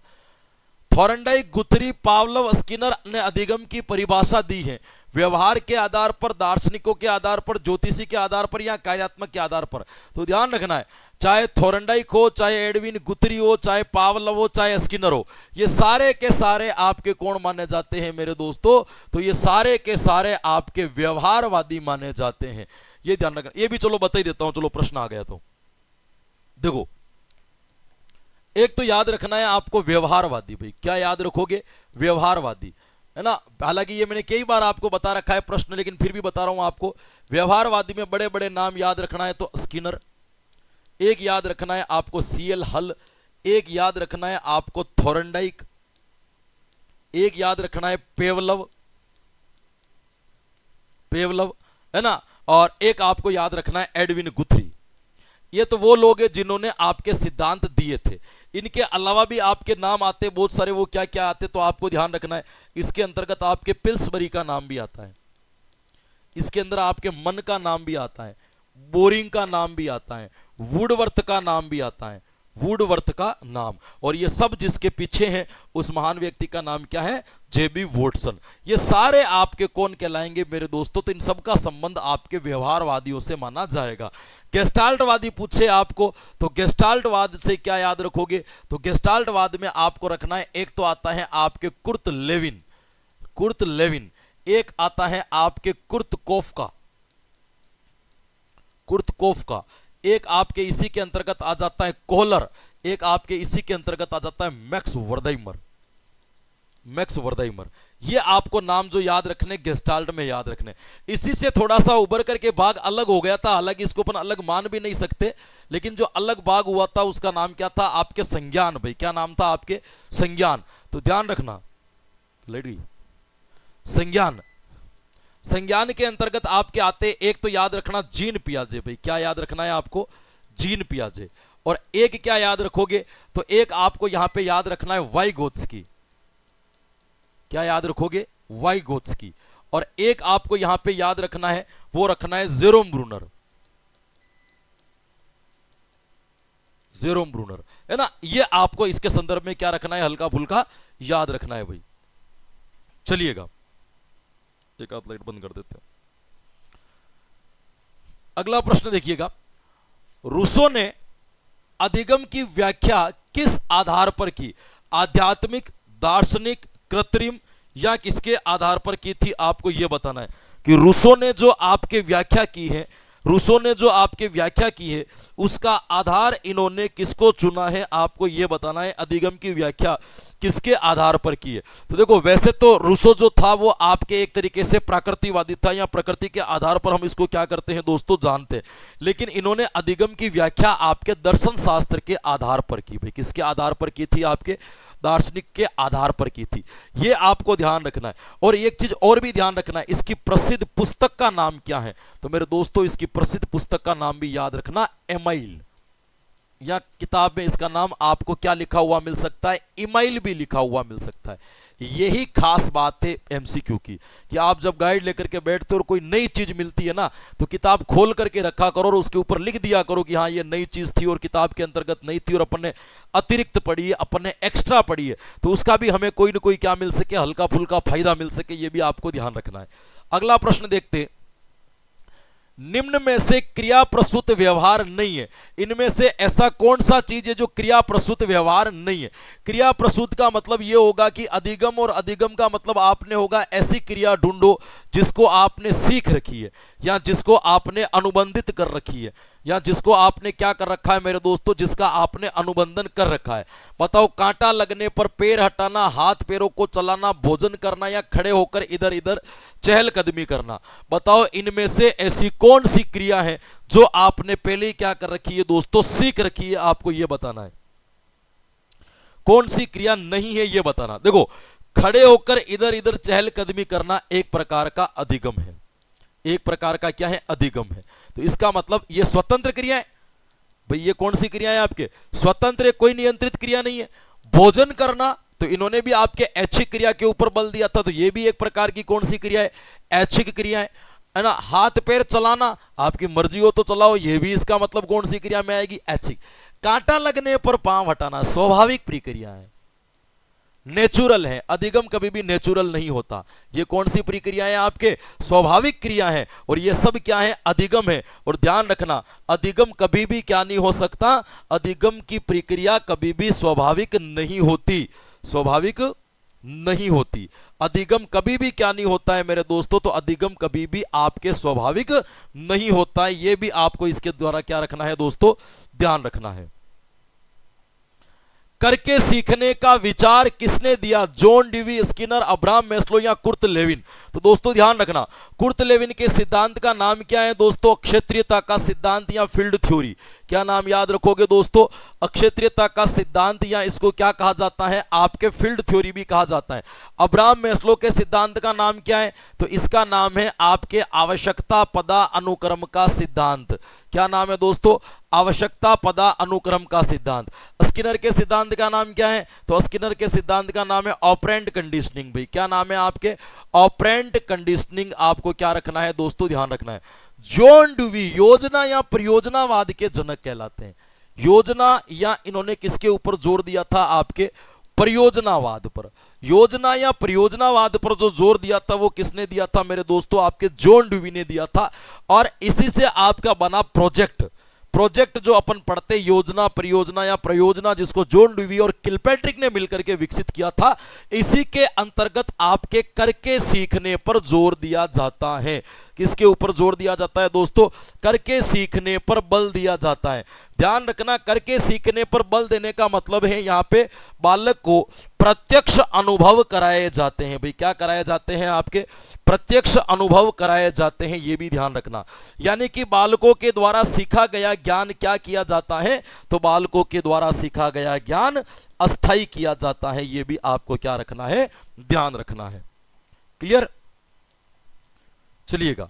थॉर्नडाइक, गुथरी, पावलोव, स्किनर ने अधिगम की परिभाषा दी है, व्यवहार के आधार पर, दार्शनिकों के आधार पर, ज्योतिषी के आधार पर, या कार्यात्मक के आधार पर? तो ध्यान रखना है, चाहे थॉर्नडाइक हो, चाहे एडविन गुथरी हो, चाहे पावलोव हो, चाहे स्किनर हो, ये सारे के सारे आपके कौन माने जाते हैं मेरे दोस्तों? तो ये सारे के सारे आपके व्यवहारवादी माने जाते हैं, ये ध्यान रखना। ये भी चलो बता ही देता हूं, चलो प्रश्न आ गया तो देखो, एक तो याद रखना है आपको व्यवहारवादी। भाई क्या याद रखोगे? व्यवहारवादी, है ना। हालांकि ये मैंने कई बार आपको बता रखा है प्रश्न, लेकिन फिर भी बता रहा हूं आपको। व्यवहारवादी में बड़े बड़े नाम याद रखना है तो स्किनर, एक याद रखना है आपको सीएल हल, एक याद रखना है आपको थॉर्नडाइक, एक याद रखना है पेवलव, है ना, और एक आपको याद रखना है एडविन गुथरी। ये तो वो लोग हैं जिन्होंने आपके सिद्धांत दिए थे। इनके अलावा भी आपके नाम आते बहुत सारे, वो क्या क्या आते तो आपको ध्यान रखना है। इसके अंतर्गत आपके पिल्सबरी का नाम भी आता है, इसके अंदर आपके मन का नाम भी आता है, बोरिंग का नाम भी आता है, वुडवर्थ का नाम भी आता है, वुडवर्थ का नाम। और ये सब जिसके पीछे हैं उस महान व्यक्ति का नाम क्या है? जेबी वॉटसन। ये सारे आपके कौन कहलाएंगे मेरे दोस्तों? तो इन सब का संबंध आपके व्यवहारवादियों से माना जाएगा। गेस्टाल्टवादी पूछे आपको तो गेस्टाल्टवाद से क्या याद रखोगे? तो गेस्टाल्टवाद में आपको रखना है, एक तो आता है आपके कुर्ट लेविन, कुर्ट लेविन, एक आता है आपके कुर्ट कोफका, कुर्ट कोफका, एक आपके इसी के अंतर्गत आ जाता है कोहलर, एक आपके इसी के अंतर्गत आ जाता है मैक्स वर्दाइमर, मैक्स वर्दाइमर। ये आपको नाम जो याद रखने गेस्टाल्ट में याद रखने। इसी से थोड़ा सा उभर करके भाग अलग हो गया था, हालांकि इसको अपन अलग मान भी नहीं सकते, लेकिन जो अलग भाग हुआ था उसका नाम क्या था? आपके संज्ञान। भाई क्या नाम था आपके? संज्ञान। तो ध्यान रखना, लेट गई, संज्ञान। संज्ञान के अंतर्गत आपके आते, एक तो याद रखना जीन पियाजे। भाई क्या याद रखना है आपको? जीन पियाजे। और एक क्या याद रखोगे? तो एक आपको यहां पे याद रखना है वाइगोत्स्की। क्या याद रखोगे? वाइगोत्स्की। और एक आपको यहां पे याद रखना है, वो रखना है जेरोम ब्रूनर, जेरोम ब्रूनर, है ना। ये आपको इसके संदर्भ में क्या रखना है? हल्का फुल्का याद रखना है भाई। चलिएगा, एक आध लाइट बंद कर देते हैं। अगला प्रश्न देखिएगा, रूसो ने अधिगम की व्याख्या किस आधार पर की? आध्यात्मिक, दार्शनिक, कृत्रिम या किसके आधार पर की थी? आपको यह बताना है कि रूसो ने जो आपके व्याख्या की है, रूसो ने जो आपके व्याख्या की है उसका आधार इन्होंने किसको चुना है? आपको यह बताना है अधिगम की व्याख्या किसके आधार पर की है। तो देखो, वैसे तो रूसो जो था वो आपके एक तरीके से प्रकृतिवादी था, या प्रकृति के आधार पर हम इसको क्या करते हैं दोस्तों? जानते हैं। लेकिन इन्होंने अधिगम की व्याख्या आपके दर्शन शास्त्र के आधार पर की। भाई किसके आधार पर की थी? आपके दार्शनिक के आधार पर की थी। ये आपको ध्यान रखना है। और एक चीज और भी ध्यान रखना है, इसकी प्रसिद्ध पुस्तक का नाम क्या है? तो मेरे दोस्तों, इसकी प्रसिद्ध पुस्तक का नाम भी याद रखना, एमाइल। या किताब में इसका नाम आपको क्या लिखा हुआ मिल सकता है? ईमाइल भी लिखा हुआ मिल सकता है। यही खास बात है एमसीक्यू की, कि आप जब गाइड लेकर के बैठते हो और कोई नई चीज मिलती है ना, तो किताब खोल करके रखा करो और उसके ऊपर लिख दिया करो कि हाँ ये नई चीज थी और किताब के अंतर्गत नहीं थी और अपन ने अतिरिक्त पढ़ी है, अपन ने एक्स्ट्रा पढ़ी है, तो उसका भी हमें कोई ना कोई क्या मिल सके, हल्का फुल्का फायदा मिल सके। ये भी आपको ध्यान रखना है। अगला प्रश्न देखते हैं, निम्न में से क्रिया प्रसूत व्यवहार नहीं है। इनमें से ऐसा कौन सा चीज है जो क्रिया प्रसूत व्यवहार नहीं है? क्रिया प्रसूत का मतलब यह होगा कि अधिगम, और अधिगम का मतलब आपने होगा ऐसी क्रिया ढूंढो जिसको आपने सीख रखी है, या जिसको आपने अनुबंधित कर रखी है, या जिसको आपने क्या कर रखा है मेरे दोस्तों? जिसका आपने अनुबंधन कर रखा है। बताओ, कांटा लगने पर पैर हटाना, हाथ पैरों को चलाना, भोजन करना, या खड़े होकर इधर इधर चहलकदमी करना। बताओ, इनमें से ऐसी कौन सी क्रिया है जो आपने पहले ही क्या कर रखी है दोस्तों? सीख रखी है। आपको यह बताना है कौन सी क्रिया नहीं है, यह बताना। देखो, खड़े होकर इधर इधर चहलकदमी करना एक प्रकार का अधिगम है, एक प्रकार का क्या है? अधिगम है। तो इसका मतलब ये स्वतंत्र क्रिया है। भाई ये कौन सी क्रिया है? आपके स्वतंत्र है, कोई नियंत्रित क्रिया नहीं है। भोजन करना, तो इन्होंने भी आपके ऐच्छिक क्रिया के ऊपर बल दिया था, तो ये भी एक प्रकार की कौन सी क्रिया है? ऐच्छिक क्रिया है ना। हाथ पैर चलाना, आपकी मर्जी हो तो चलाओ, ये भी इसका मतलब कौन सी क्रिया में आएगी? ऐच्छिक। कांटा लगने पर पांव हटाना स्वाभाविक प्रक्रिया है, नेचुरल है। अधिगम कभी भी नेचुरल नहीं होता। ये कौन सी प्रक्रिया है? आपके स्वाभाविक क्रिया है। और ये सब क्या है? अधिगम है। और ध्यान रखना, अधिगम कभी भी क्या नहीं हो सकता? अधिगम की प्रक्रिया कभी भी स्वाभाविक नहीं होती, स्वाभाविक नहीं होती। अधिगम कभी भी क्या नहीं होता है मेरे दोस्तों? तो अधिगम कभी भी आपके स्वाभाविक नहीं होता है। यह भी आपको इसके द्वारा क्या रखना है दोस्तों? ध्यान रखना है। करके सीखने का विचार किसने दिया? John Dewey, Skinner, Abraham Maslow या कुर्ट लेविन? तो दोस्तों ध्यान रखना, कुर्ट लेविन के सिद्धांत का नाम क्या है दोस्तों? अक्षेत्रीयता का सिद्धांत या फील्ड थ्योरी। क्या नाम याद रखोगे दोस्तों? अक्षेत्रीयता का सिद्धांत, या इसको क्या कहा जाता है? आपके फील्ड थ्योरी भी कहा जाता है। अब्राहम मैस्लो के सिद्धांत का नाम क्या है? तो इसका नाम है आपके आवश्यकता पदा अनुक्रम का सिद्धांत। क्या नाम है दोस्तों? आवश्यकता पदा अनुक्रम का सिद्धांत। स्किनर के सिद्धांत का नाम क्या है? तो स्किनर के सिद्धांत का नाम है ऑपरेंट कंडीशनिंग। भाई क्या नाम है आपके? Operant conditioning. आपको क्या रखना है दोस्तों? ध्यान रखना है। जॉन डीवी योजना या परियोजनावाद के जनक कहलाते हैं। योजना या इन्होंने किसके ऊपर जोर दिया था, आपके परियोजनावाद पर। योजना या परियोजनावाद पर जो जोर दिया था वो किसने दिया था मेरे दोस्तों, आपके जॉन डेवी ने दिया था। और इसी से आपका बना प्रोजेक्ट। प्रोजेक्ट जो अपन पढ़ते योजना, परियोजना या प्रयोजना, जिसको जॉन डेवी और किलपैट्रिक ने मिलकर के विकसित किया था, इसी के अंतर्गत आपके करके सीखने पर जोर दिया जाता है। किसके ऊपर जोर दिया जाता है दोस्तों, करके सीखने पर बल दिया जाता है। ध्यान रखना, करके सीखने पर बल देने का मतलब है यहां पे बालक को प्रत्यक्ष अनुभव कराए जाते हैं। भाई क्या कराए जाते हैं, आपके प्रत्यक्ष अनुभव कराए जाते हैं, ये भी ध्यान रखना। यानी कि बालकों के द्वारा सीखा गया ज्ञान क्या किया जाता है, तो बालकों के द्वारा सीखा गया ज्ञान अस्थायी किया जाता है। ये भी आपको क्या रखना है, ध्यान रखना है। क्लियर, चलिएगा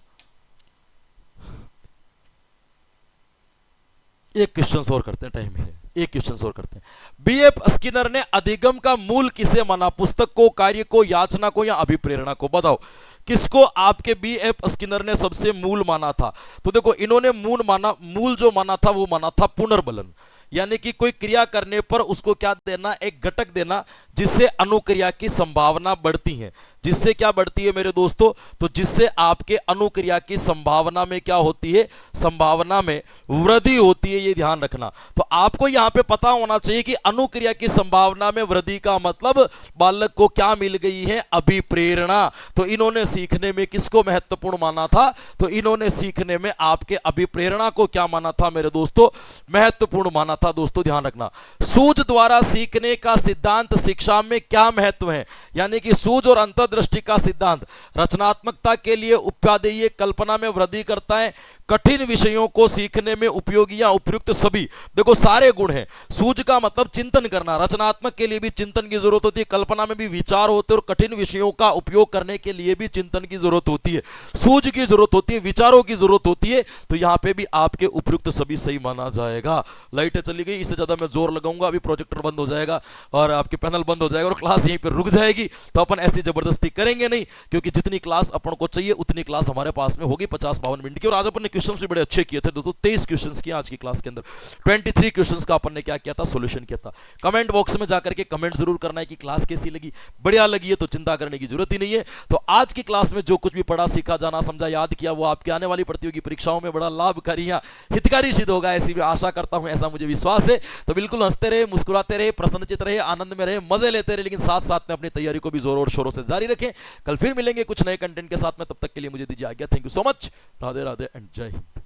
एक क्वेश्चन और करते हैं, टाइम है, एक क्वेश्चन और करते हैं। बीएफ स्किनर ने अधिगम का मूल किसे माना, पुस्तक को, कार्य को, याचना को या अभिप्रेरणा को? बताओ किसको आपके बीएफ स्किनर ने सबसे मूल माना था? तो देखो इन्होंने मूल जो माना था वो माना था पुनर्बलन। यानी कि कोई क्रिया करने पर उसको क्या देना, एक घटक देना जिससे अनुक्रिया की संभावना बढ़ती है। जिससे क्या बढ़ती है मेरे दोस्तों, तो जिससे आपके अनुक्रिया की संभावना में क्या होती है, संभावना में वृद्धि होती है। ये ध्यान रखना। तो आपको यहां पे पता होना चाहिए कि अनुक्रिया की संभावना में वृद्धि का मतलब बालक को क्या मिल गई है, अभिप्रेरणा। तो इन्होंने सीखने में किसको महत्वपूर्ण माना था, तो इन्होंने सीखने में आपके अभिप्रेरणा को क्या माना था मेरे दोस्तों, महत्वपूर्ण माना था। दोस्तों ध्यान रखना, सूझ द्वारा सीखने का सिद्धांत शिक्षा में क्या महत्व है। यानी कि सूझ और अंतर्दृष्टि का सिद्धांत रचनात्मकता के लिए उपादेय कल्पना में वृद्धि करता है। कठिन विषयों को सीखने में उपयोगी या उपयुक्त सभी, देखो सारे गुण हैं। सूझ का मतलब चिंतन करना, रचनात्मक के लिए भी चिंतन की जरूरत होती है, कल्पना में भी विचार होते हैं, और कठिन विषयों का उपयोग करने के लिए भी चिंतन की जरूरत होती है, सूझ की जरूरत होती है, विचारों की जरूरत होती है। तो यहां पे भी आपके उपयुक्त सभी सही माना जाएगा। लाइटें चली गई, इससे ज्यादा मैं जोर लगाऊंगा अभी प्रोजेक्टर बंद हो जाएगा और आपके पैनल बंद हो जाएगा और क्लास यहीं पर रुक जाएगी। तो अपन ऐसी जबरदस्ती करेंगे नहीं, क्योंकि जितनी क्लास अपन को चाहिए उतनी क्लास हमारे पास में होगी 50-52 मिनट की। और आज अपन ने क्वेश्चंस भी बड़े अच्छे किए थे दोस्तों, 23 क्वेश्चंस किए आज की क्लास के अंदर। 23 क्वेश्चंस का अपन ने क्या किया था, सॉल्यूशन किया था। कमेंट बॉक्स में जाकर के कमेंट जरूर करना है कि क्लास कैसी लगी। बढ़िया लगी है तो चिंता करने की जरूरत ही नहीं है। तो आज की क्लास में जो कुछ भी पढ़ा, सीखा, जाना, समझा, याद किया, वो आपके आने वाली प्रतियोगी परीक्षाओं में बड़ा लाभकारी या हितकारी सिद्ध होगा, ऐसी भी आशा करता हूं, ऐसा मुझे विश्वास है। तो बिल्कुल हंसते रहे, मुस्कुराते रहे, प्रसन्नचित रहे, आनंद में रहे, मजे लेते रहे, लेकिन साथ साथ में अपनी तैयारी को भी जोर और शोरों से जारी रखें। कल फिर मिलेंगे कुछ नए कंटेंट के साथ में, तब तक के लिए मुझे दीजिए आज्ञा। Thank you so much. Radhe Radhe and जय हिंद।